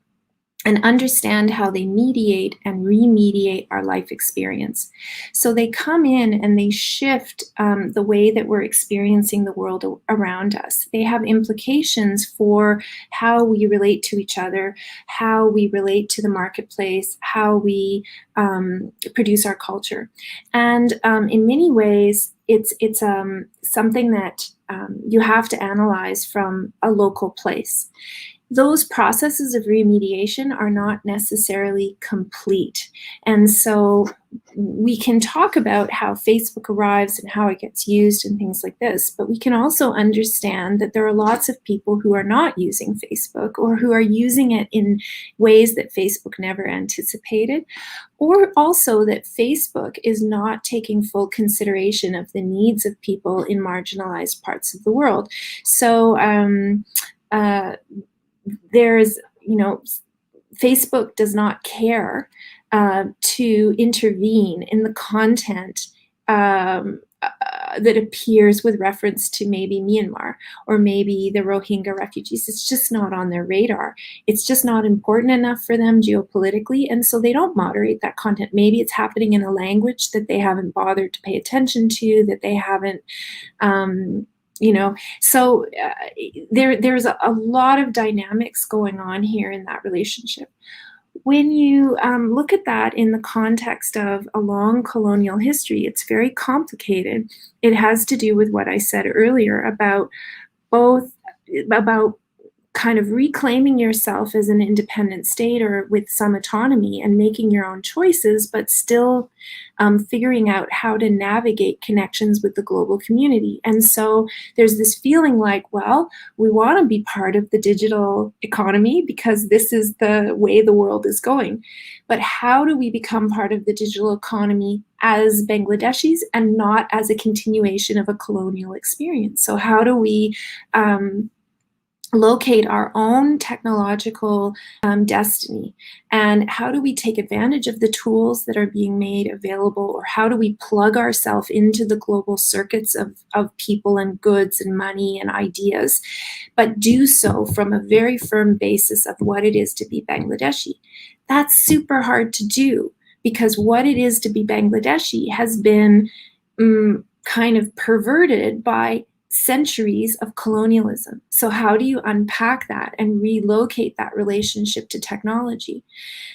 and understand how they mediate and remediate our life experience. So they come in and they shift the way that we're experiencing the world around us. They have implications for how we relate to each other, how we relate to the marketplace, how we produce our culture. And in many ways, it's something that you have to analyze from a local place. Those processes of remediation are not necessarily complete. And so we can talk about how Facebook arrives and how it gets used and things like this, but we can also understand that there are lots of people who are not using Facebook or who are using it in ways that Facebook never anticipated, or also that Facebook is not taking full consideration of the needs of people in marginalized parts of the world. So, there's, Facebook does not care to intervene in the content that appears with reference to maybe Myanmar or maybe the Rohingya refugees. It's just not on their radar. It's just not important enough for them geopolitically, and so they don't moderate that content. Maybe it's happening in a language that they haven't bothered to pay attention to, that they haven't so there's a lot of dynamics going on here in that relationship. When you look at that in the context of a long colonial history, it's very complicated. It has to do with what I said earlier about kind of reclaiming yourself as an independent state or with some autonomy and making your own choices, but still figuring out how to navigate connections with the global community. And so there's this feeling like, well, we want to be part of the digital economy because this is the way the world is going. But how do we become part of the digital economy as Bangladeshis and not as a continuation of a colonial experience? So how do we locate our own technological destiny, and how do we take advantage of the tools that are being made available, or how do we plug ourselves into the global circuits of people and goods and money and ideas, but do so from a very firm basis of what it is to be Bangladeshi. That's super hard to do because what it is to be Bangladeshi has been kind of perverted by centuries of colonialism. So how do you unpack that and relocate that relationship to technology?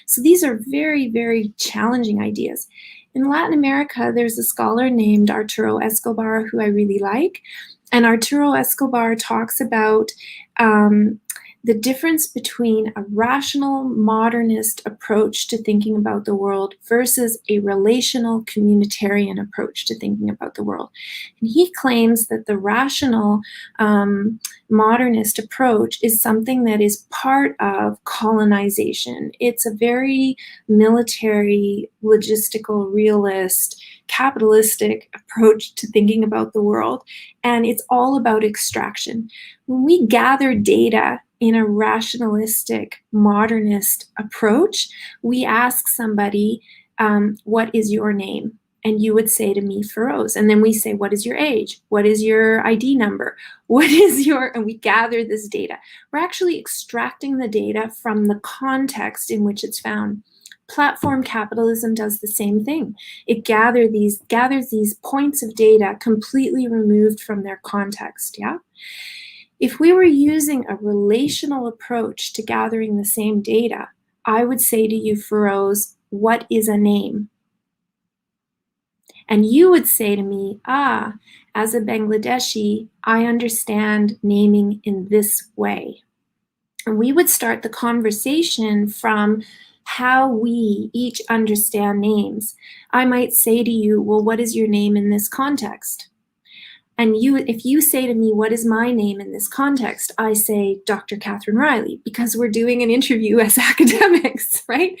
So these are very, very challenging ideas. In Latin America, there's a scholar named Arturo Escobar who I really like. And Arturo Escobar talks about the difference between a rational modernist approach to thinking about the world versus a relational communitarian approach to thinking about the world. And he claims that the rational modernist approach is something that is part of colonization. It's a very military, logistical, realist, capitalistic approach to thinking about the world. And it's all about extraction. When we gather data in a rationalistic, modernist approach, we ask somebody, what is your name? And you would say to me, Feroz. And then we say, what is your age? What is your ID number? What is and we gather this data. We're actually extracting the data from the context in which it's found. Platform capitalism does the same thing. It gathers these points of data completely removed from their context, yeah? If we were using a relational approach to gathering the same data, I would say to you, Feroz, what is a name? And you would say to me, as a Bangladeshi, I understand naming in this way. And we would start the conversation from how we each understand names. I might say to you, well, what is your name in this context? And if you say to me, what is my name in this context? I say Dr. Katherine Reilly, because we're doing an interview as academics, right?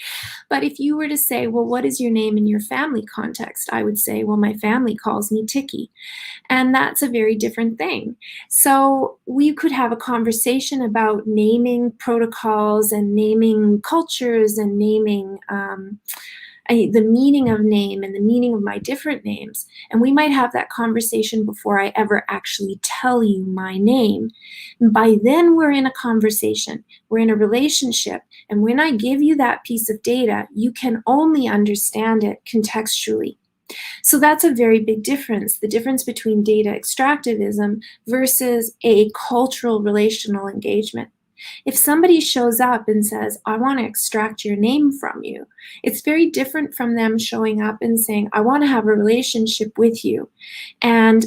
But if you were to say, well, what is your name in your family context? I would say, well, my family calls me Tiki. And that's a very different thing. So we could have a conversation about naming protocols and naming cultures and naming the meaning of name and the meaning of my different names. And we might have that conversation before I ever actually tell you my name. And by then we're in a conversation, we're in a relationship. And when I give you that piece of data, you can only understand it contextually. So that's a very big difference, the difference between data extractivism versus a cultural relational engagement. If somebody shows up and says, I want to extract your name from you, it's very different from them showing up and saying, I want to have a relationship with you. And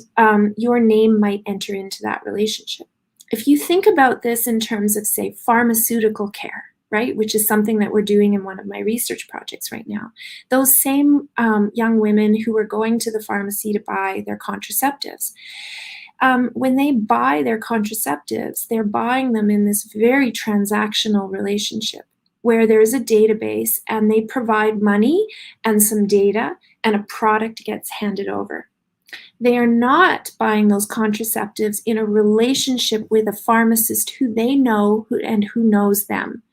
your name might enter into that relationship. If you think about this in terms of, say, pharmaceutical care, right, which is something that we're doing in one of my research projects right now, those same young women who are going to the pharmacy to buy their contraceptives, when they buy their contraceptives, they're buying them in this very transactional relationship where there's a database and they provide money and some data and a product gets handed over. They are not buying those contraceptives in a relationship with a pharmacist who they know and who knows them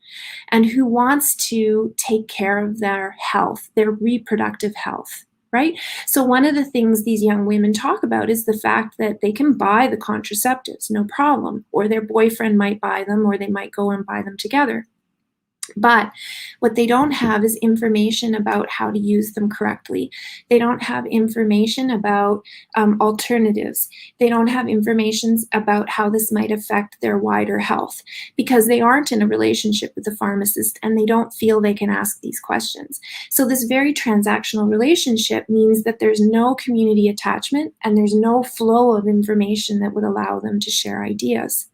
and who wants to take care of their health, their reproductive health. Right? So one of the things these young women talk about is the fact that they can buy the contraceptives, no problem, or their boyfriend might buy them, or they might go and buy them together. But what they don't have is information about how to use them correctly. They don't have information about alternatives. They don't have information about how this might affect their wider health because they aren't in a relationship with the pharmacist and they don't feel they can ask these questions. So this very transactional relationship means that there's no community attachment and there's no flow of information that would allow them to share ideas.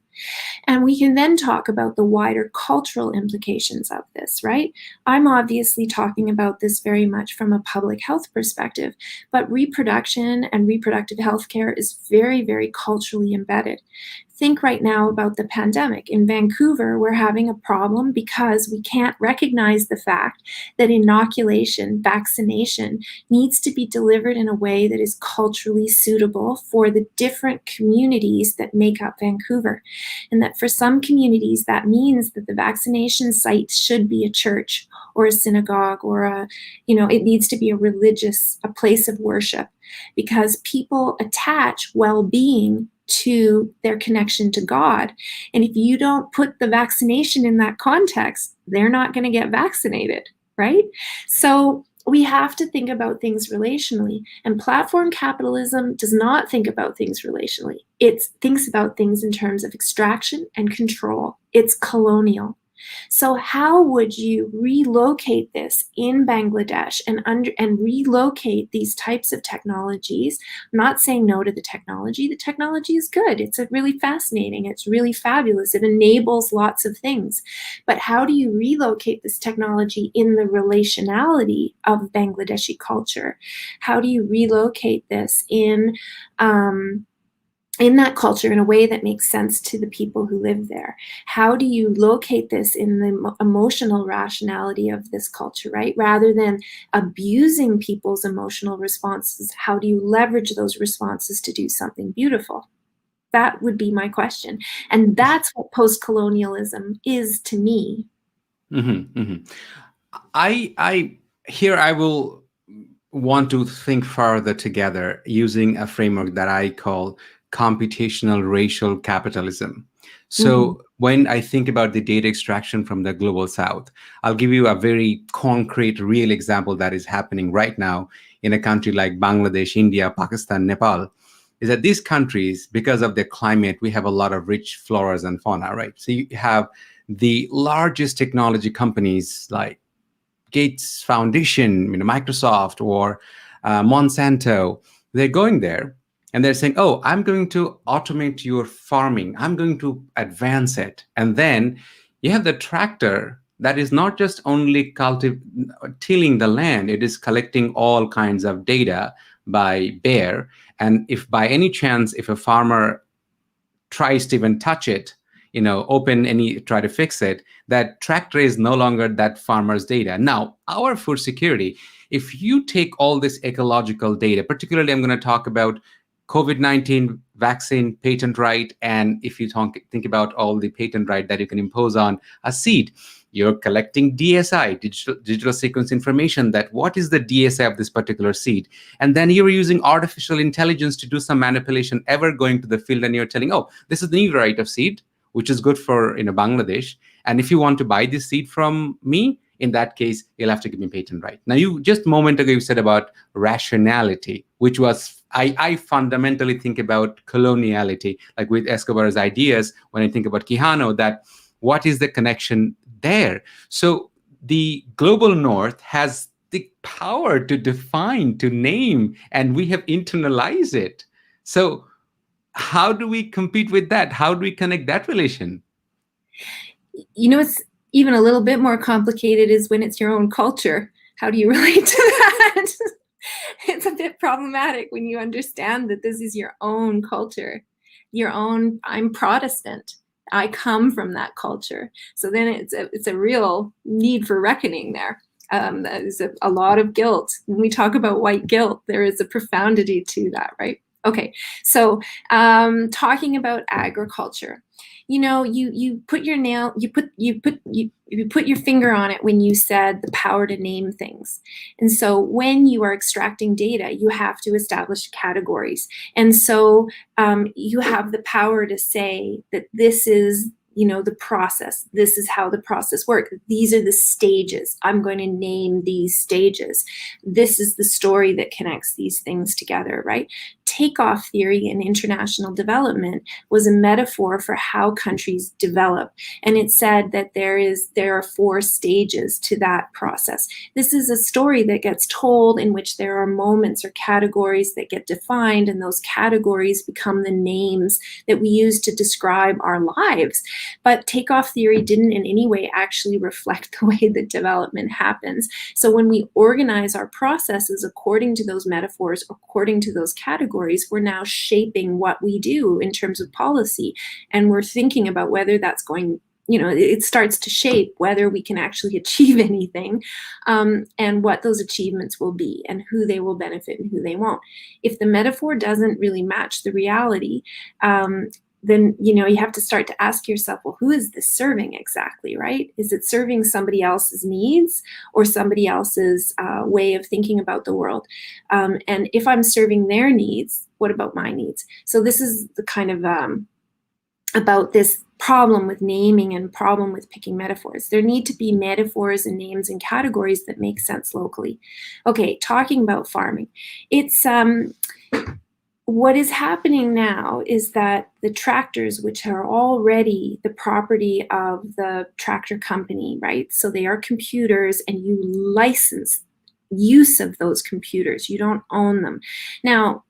And we can then talk about the wider cultural implications of this, right? I'm obviously talking about this very much from a public health perspective, but reproduction and reproductive health care is very, very culturally embedded. Think right now about the pandemic. In Vancouver, we're having a problem because we can't recognize the fact that inoculation, vaccination, needs to be delivered in a way that is culturally suitable for the different communities that make up Vancouver. And that for some communities, that means that the vaccination site should be a church or a synagogue or it needs to be a place of worship because people attach well-being to their connection to God. And if you don't put the vaccination in that context, they're not going to get vaccinated, right? So we have to think about things relationally. And platform capitalism does not think about things relationally. It thinks about things in terms of extraction and control. It's colonial. So how would you relocate this in Bangladesh and relocate these types of technologies? I'm not saying no to the technology. The technology is good. It's really fascinating. It's really fabulous. It enables lots of things. But how do you relocate this technology in the relationality of Bangladeshi culture? How do you relocate this in that culture in a way that makes sense to the people who live there? How do you locate this in the emotional rationality of this culture, right? Rather than abusing people's emotional responses, how do you leverage those responses to do something beautiful? That would be my question. And that's what post-colonialism is to me. Mm-hmm, mm-hmm. I will want to think further together using a framework that I call computational racial capitalism. So when I think about the data extraction from the global south, I'll give you a very concrete, real example that is happening right now in a country like Bangladesh, India, Pakistan, Nepal, is that these countries, because of their climate, we have a lot of rich floras and fauna, right? So you have the largest technology companies like Gates Foundation, Microsoft or Monsanto, they're going there and they're saying, oh, I'm going to automate your farming. I'm going to advance it. And then you have the tractor that is not just only tilling the land, it is collecting all kinds of data by Bayer. And if by any chance, if a farmer tries to even touch it, try to fix it, that tractor is no longer that farmer's data. Now, our food security, if you take all this ecological data, particularly I'm going to talk about COVID-19 vaccine patent right, and if you think about all the patent right that you can impose on a seed, you're collecting DSI, digital sequence information, that what is the DSI of this particular seed. And then you're using artificial intelligence to do some manipulation, ever going to the field and you're telling, oh, this is the new variety of seed, which is good for Bangladesh. And if you want to buy this seed from me, in that case, you'll have to give me patent right. Now, you just a moment ago, you said about rationality, which was, I fundamentally think about coloniality, like with Escobar's ideas, when I think about Quijano, that what is the connection there? So the global north has the power to define, to name, and we have internalized it. So how do we compete with that? How do we connect that relation? It's even a little bit more complicated is when it's your own culture. How do you relate to that? It's a bit problematic when you understand that this is your own culture, I'm Protestant. I come from that culture. So then it's a real need for reckoning there. There's a lot of guilt. When we talk about white guilt, there is a profundity to that, right? Okay, so talking about agriculture, you put your finger on it when you said the power to name things. And so when you are extracting data, you have to establish categories. And so you have the power to say that this is the process. This is how the process works. These are the stages. I'm going to name these stages. This is the story that connects these things together, right? Takeoff theory in international development was a metaphor for how countries develop. And it said that there are 4 stages to that process. This is a story that gets told in which there are moments or categories that get defined, and those categories become the names that we use to describe our lives. But takeoff theory didn't in any way actually reflect the way that development happens. So when we organize our processes according to those metaphors, according to those categories, we're now shaping what we do in terms of policy. And we're thinking about whether that's going, it starts to shape whether we can actually achieve anything, and what those achievements will be and who they will benefit and who they won't. If the metaphor doesn't really match the reality, then you have to start to ask yourself, well, who is this serving exactly, right? Is it serving somebody else's needs or somebody else's way of thinking about the world? And if I'm serving their needs, what about my needs? So this is the kind of about this problem with naming and problem with picking metaphors. There need to be metaphors and names and categories that make sense locally. Okay, talking about farming, it's what is happening now is that the tractors, which are already the property of the tractor company, right? So they are computers, and you license use of those computers. You don't own them. Now,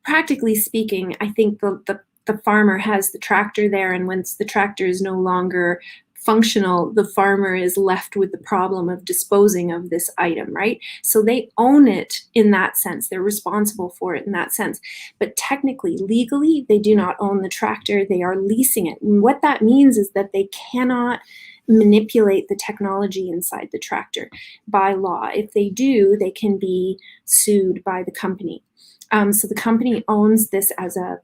practically speaking, I think the farmer has the tractor there, and once the tractor is no longer functional, the farmer is left with the problem of disposing of this item, right? So they own it in that sense. They're responsible for it in that sense. But technically, legally, they do not own the tractor. They are leasing it. And what that means is that they cannot manipulate the technology inside the tractor by law. If they do, they can be sued by the company. So the company owns this as a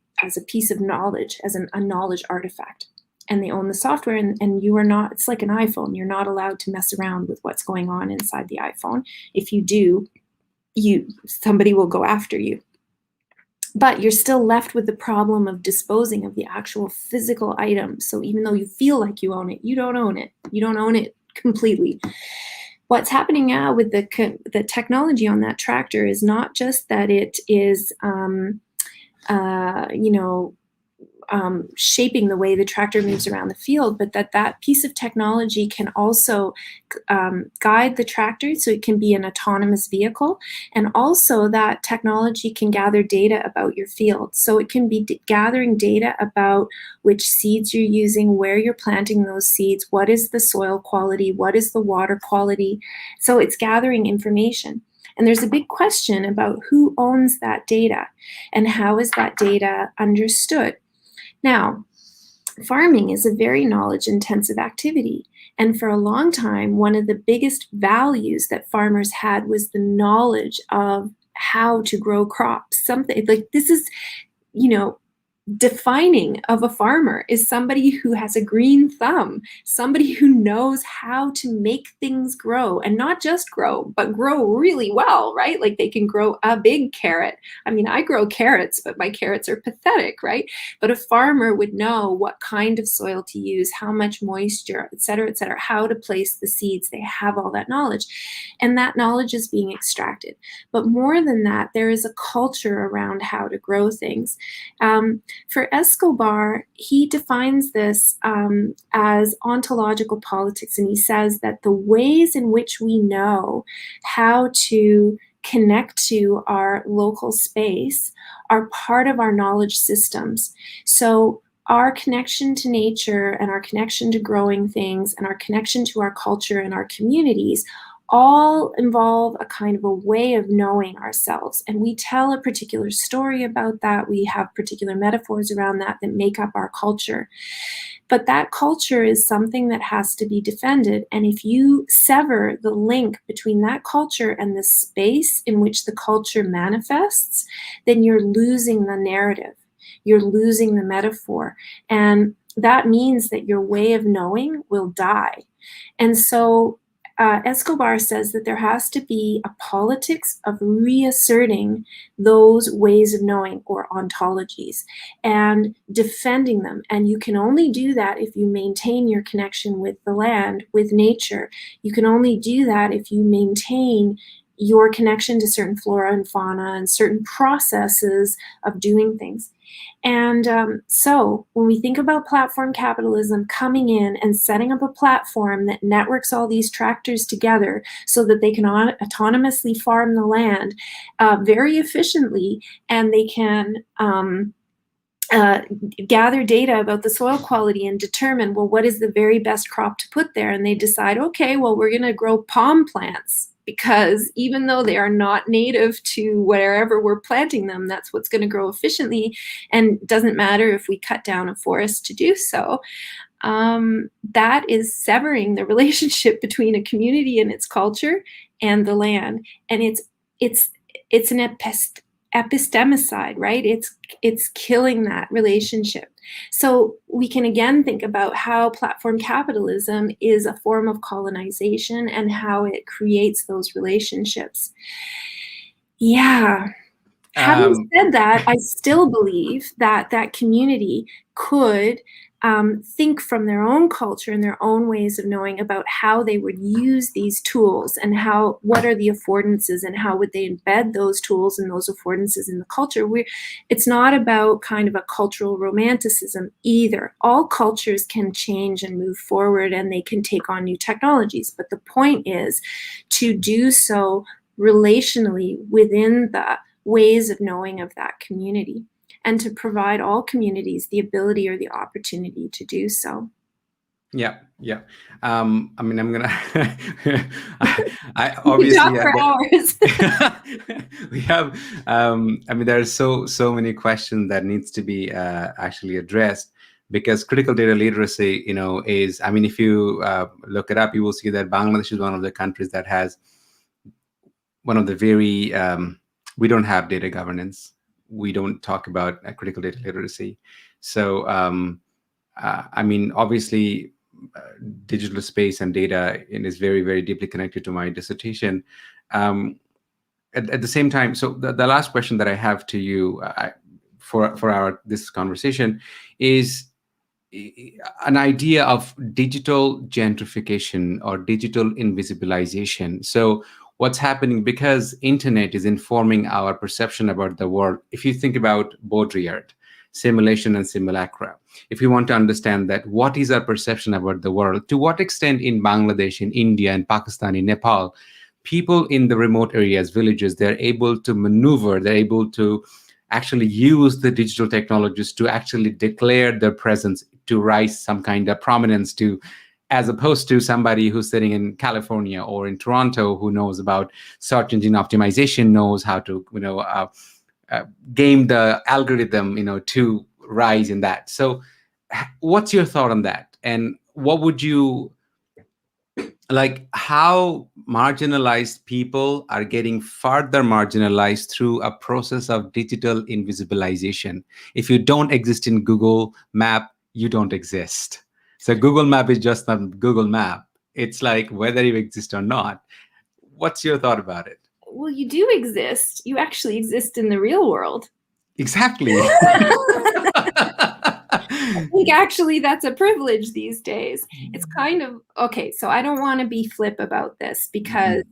piece of knowledge, as a knowledge artifact. And they own the software, and you are not, it's like an iPhone. You're not allowed to mess around with what's going on inside the iPhone. If you do, somebody will go after you. But you're still left with the problem of disposing of the actual physical item. So even though you feel like you own it, you don't own it. You don't own it completely. What's happening now with the technology on that tractor is not just that it is, shaping the way the tractor moves around the field, but that piece of technology can also guide the tractor so it can be an autonomous vehicle. And also that technology can gather data about your field. So it can be gathering data about which seeds you're using, where you're planting those seeds, what is the soil quality, what is the water quality. So it's gathering information. And there's a big question about who owns that data and how is that data understood. Now, farming is a very knowledge-intensive activity. And for a long time, one of the biggest values that farmers had was the knowledge of how to grow crops. Something like this is, defining of a farmer is somebody who has a green thumb, somebody who knows how to make things grow, and not just grow, but grow really well, right? Like they can grow a big carrot. I mean, I grow carrots, but my carrots are pathetic, right? But a farmer would know what kind of soil to use, how much moisture, et cetera, how to place the seeds. They have all that knowledge, and that knowledge is being extracted. But more than that, there is a culture around how to grow things. For Escobar, he defines this as ontological politics, and he says that the ways in which we know how to connect to our local space are part of our knowledge systems. So our connection to nature and our connection to growing things and our connection to our culture and our communities all involve a kind of a way of knowing ourselves. And we tell a particular story about that. We have particular metaphors around that that make up our culture. But that culture is something that has to be defended. And if you sever the link between that culture and the space in which the culture manifests, then you're losing the narrative. You're losing the metaphor. And that means that your way of knowing will die. And so Escobar says that there has to be a politics of reasserting those ways of knowing or ontologies and defending them. And you can only do that if you maintain your connection with the land, with nature. You can only do that if you maintain your connection to certain flora and fauna and certain processes of doing things. And so when we think about platform capitalism coming in and setting up a platform that networks all these tractors together so that they can autonomously farm the land very efficiently, and they can gather data about the soil quality and determine, well, what is the very best crop to put there? And they decide, okay, well, we're going to grow palm plants, because even though they are not native to wherever we're planting them, that's what's going to grow efficiently. And it doesn't matter if we cut down a forest to do so. That is severing the relationship between a community and its culture and the land. And it's an epistemicide, right? It's killing that relationship. So we can again think about how platform capitalism is a form of colonization and how it creates those relationships. Yeah. Having said that, I still believe that that community could think from their own culture and their own ways of knowing about how they would use these tools and what are the affordances and how would they embed those tools and those affordances in the culture. It's not about kind of a cultural romanticism either. All cultures can change and move forward, and they can take on new technologies. But the point is to do so relationally within the ways of knowing of that community, and to provide all communities the ability or the opportunity to do so. Yeah. I mean, I'm gonna. I obviously we talk for hours. We have. I mean, there are so many questions that needs to be actually addressed, because critical data literacy, is. I mean, if you look it up, you will see that Bangladesh is one of the countries that has one of the very. We don't have data governance. We don't talk about critical data literacy. So, I mean, obviously, digital space and data is very, very deeply connected to my dissertation. At the same time, so the last question that I have to you for this conversation is an idea of digital gentrification or digital invisibilization. So what's happening, because internet is informing our perception about the world. If you think about Baudrillard, simulation and simulacra, if you want to understand that, what is our perception about the world, to what extent in Bangladesh, in India, in Pakistan, in Nepal, people in the remote areas, villages, they're able to maneuver, they're able to actually use the digital technologies to actually declare their presence, to rise some kind of prominence, to as opposed to somebody who's sitting in California or in Toronto who knows about search engine optimization, knows how to game the algorithm, to rise in that. So what's your thought on that? And what would you like, how marginalized people are getting further marginalized through a process of digital invisibilization? If you don't exist in Google Map, you don't exist. So Google Map is just not Google Map. It's like whether you exist or not. What's your thought about it? Well, you do exist. You actually exist in the real world. Exactly. I think actually that's a privilege these days. It's kind of, okay, so I don't want to be flip about this because,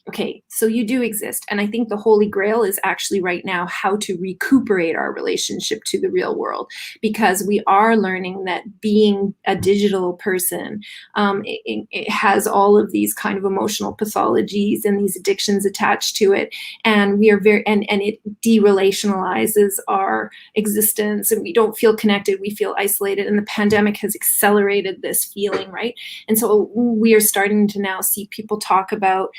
okay, so you do exist. And I think the Holy Grail is actually right now how to recuperate our relationship to the real world, because we are learning that being a digital person, it has all of these kind of emotional pathologies and these addictions attached to it. And we are and it derelationalizes our existence, and we don't feel connected, we feel isolated. And the pandemic has accelerated this feeling, right? And so we are starting to now see people talk about,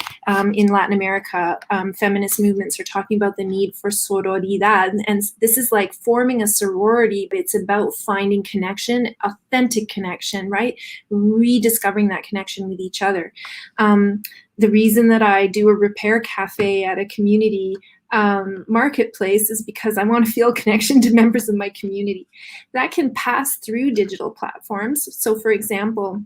in Latin America, feminist movements are talking about the need for sororidad. And this is like forming a sorority, but it's about finding connection, authentic connection, right? Rediscovering that connection with each other. The reason that I do a repair cafe at a community marketplace is because I want to feel connection to members of my community. That can pass through digital platforms. So for example,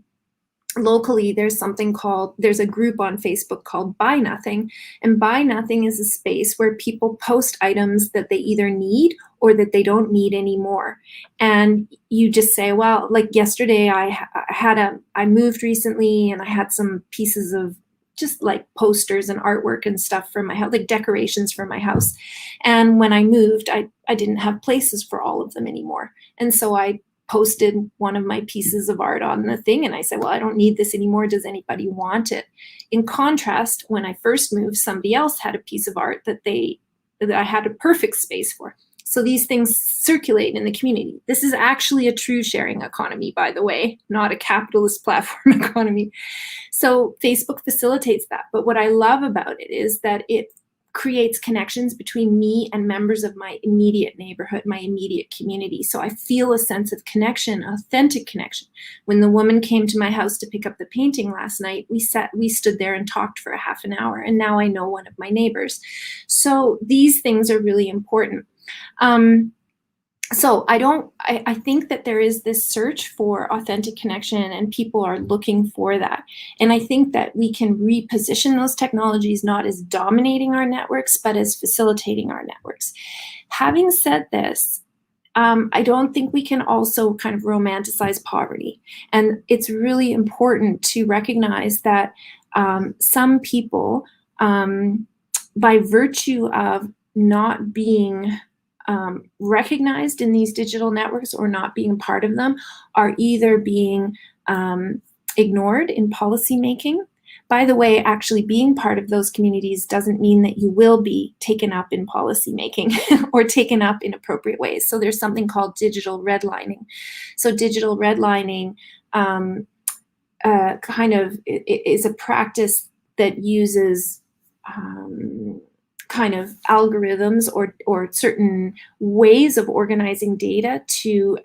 locally, there's a group on Facebook called Buy Nothing. And Buy Nothing is a space where people post items that they either need or that they don't need anymore. And you just say, well, like yesterday, I moved recently and I had some pieces of just like posters and artwork and stuff for my house, like decorations for my house. And when I moved, I didn't have places for all of them anymore. And so I posted one of my pieces of art on the thing, and I said, well, I don't need this anymore. Does anybody want it? In contrast, when I first moved, somebody else had a piece of art that I had a perfect space for. So these things circulate in the community. This is actually a true sharing economy, by the way, not a capitalist platform economy. So Facebook facilitates that. But what I love about it is that it creates connections between me and members of my immediate neighborhood, my immediate community. So I feel a sense of connection, authentic connection. When the woman came to my house to pick up the painting last night, we stood there and talked for a half an hour, and now I know one of my neighbors. So these things are really important. So I think that there is this search for authentic connection, and people are looking for that. And I think that we can reposition those technologies not as dominating our networks, but as facilitating our networks. Having said this, I don't think we can also kind of romanticize poverty. And it's really important to recognize that some people, by virtue of not being recognized in these digital networks or not being part of them, are either being ignored in policy making. By the way, actually being part of those communities doesn't mean that you will be taken up in policy making or taken up in appropriate ways. So there's something called digital redlining. So digital redlining kind of is a practice that uses kind of algorithms or certain ways of organizing data to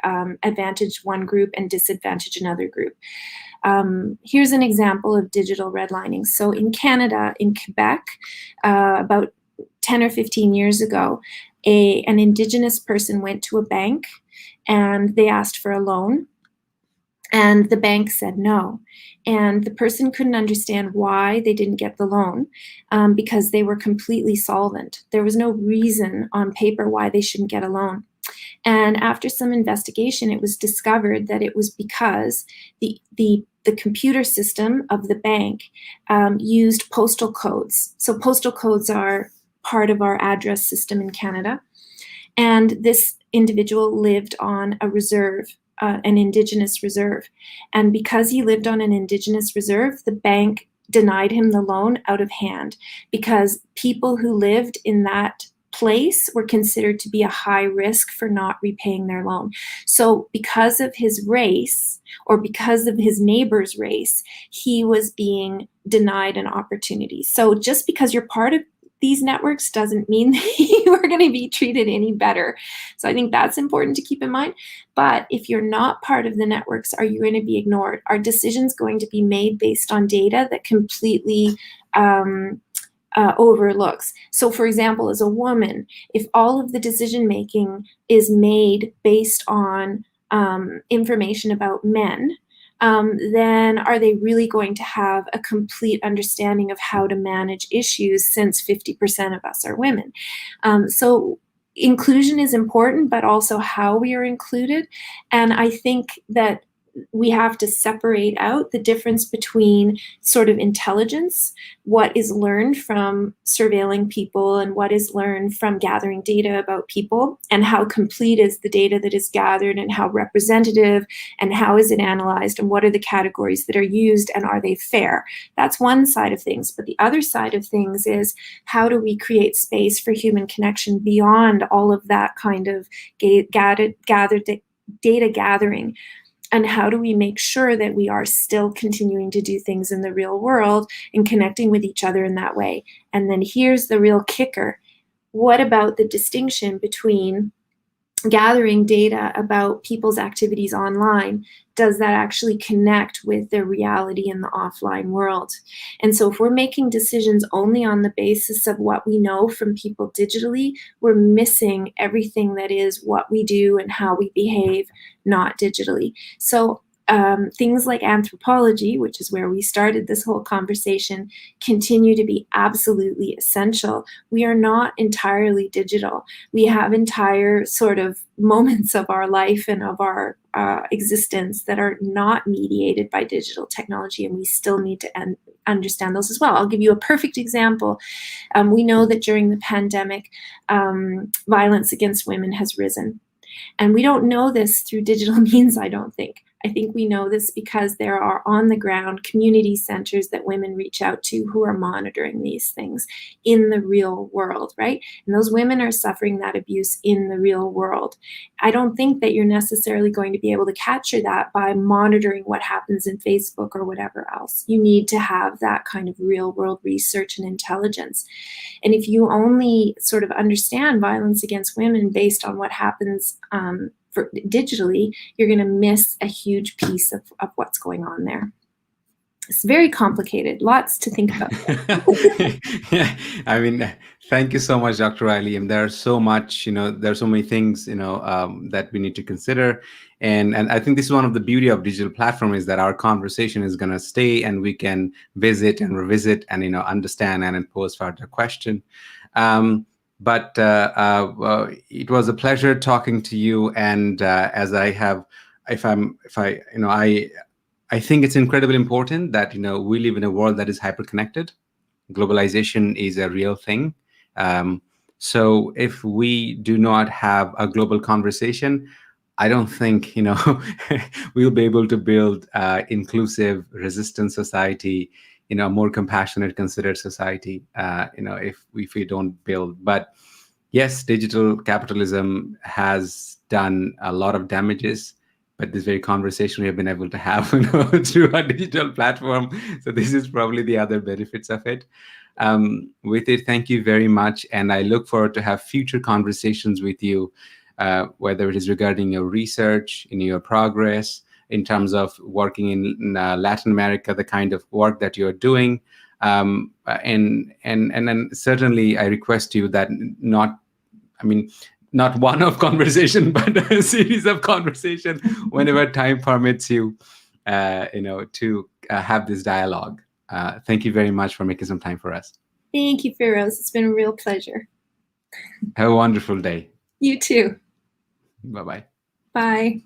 advantage one group and disadvantage another group. Here's an example of digital redlining. So in Canada, in Quebec, about 10 or 15 years ago, an Indigenous person went to a bank and they asked for a loan. And the bank said no. And the person couldn't understand why they didn't get the loan because they were completely solvent. There was no reason on paper why they shouldn't get a loan. And after some investigation, it was discovered that it was because the computer system of the bank used postal codes. So postal codes are part of our address system in Canada. And this individual lived on a reserve, an Indigenous reserve. And because he lived on an Indigenous reserve, the bank denied him the loan out of hand because people who lived in that place were considered to be a high risk for not repaying their loan. So because of his race, or because of his neighbor's race, he was being denied an opportunity. So just because you're part of these networks doesn't mean that you are going to be treated any better. So I think that's important to keep in mind. But if you're not part of the networks, are you going to be ignored? Are decisions going to be made based on data that completely overlooks? So for example, as a woman, if all of the decision making is made based on information about men, then are they really going to have a complete understanding of how to manage issues, since 50% of us are women? So inclusion is important, but also how we are included. And I think that we have to separate out the difference between sort of intelligence, what is learned from surveilling people and what is learned from gathering data about people, and how complete is the data that is gathered, and how representative, and how is it analyzed, and what are the categories that are used, and are they fair? That's one side of things. But the other side of things is, how do we create space for human connection beyond all of that kind of gathered data gathering? And how do we make sure that we are still continuing to do things in the real world and connecting with each other in that way? And then here's the real kicker. What about the distinction between gathering data about people's activities online? Does that actually connect with their reality in the offline world? And so if we're making decisions only on the basis of what we know from people digitally, we're missing everything that is what we do and how we behave, not digitally. So things like anthropology, which is where we started this whole conversation, continue to be absolutely essential. We are not entirely digital. We have entire sort of moments of our life and of our existence that are not mediated by digital technology, and we still need to understand those as well. I'll give you a perfect example. We know that during the pandemic, violence against women has risen. And we don't know this through digital means, I don't think. I think we know this because there are on-the-ground community centers that women reach out to who are monitoring these things in the real world, right? And those women are suffering that abuse in the real world. I don't think that you're necessarily going to be able to capture that by monitoring what happens in Facebook or whatever else. You need to have that kind of real-world research and intelligence. And if you only sort of understand violence against women based on what happens digitally, you're going to miss a huge piece of what's going on there. It's very complicated, lots to think about. Yeah, I mean, thank you so much, Dr. Reilly. And there's so much, there are so many things, that we need to consider. And I think this is one of the beauty of digital platform, is that our conversation is going to stay, and we can visit and revisit and, understand and pose further question. But it was a pleasure talking to you. And as I have, I think it's incredibly important that, we live in a world that is hyper-connected. Globalization is a real thing. So if we do not have a global conversation, I don't think, we'll be able to build inclusive, resistant society, a more compassionate, considered society, if we don't build. But yes, digital capitalism has done a lot of damages, but this very conversation we have been able to have through our digital platform. So this is probably the other benefits of it. With it, thank you very much. And I look forward to have future conversations with you, whether it is regarding your research, your progress, in terms of working in Latin America, the kind of work that you're doing. And then certainly I request you that not one of conversation, but a series of conversation whenever time permits you, to have this dialogue. Thank you very much for making some time for us. Thank you, Feroz. It's been a real pleasure. Have a wonderful day. You too. Bye-bye. Bye.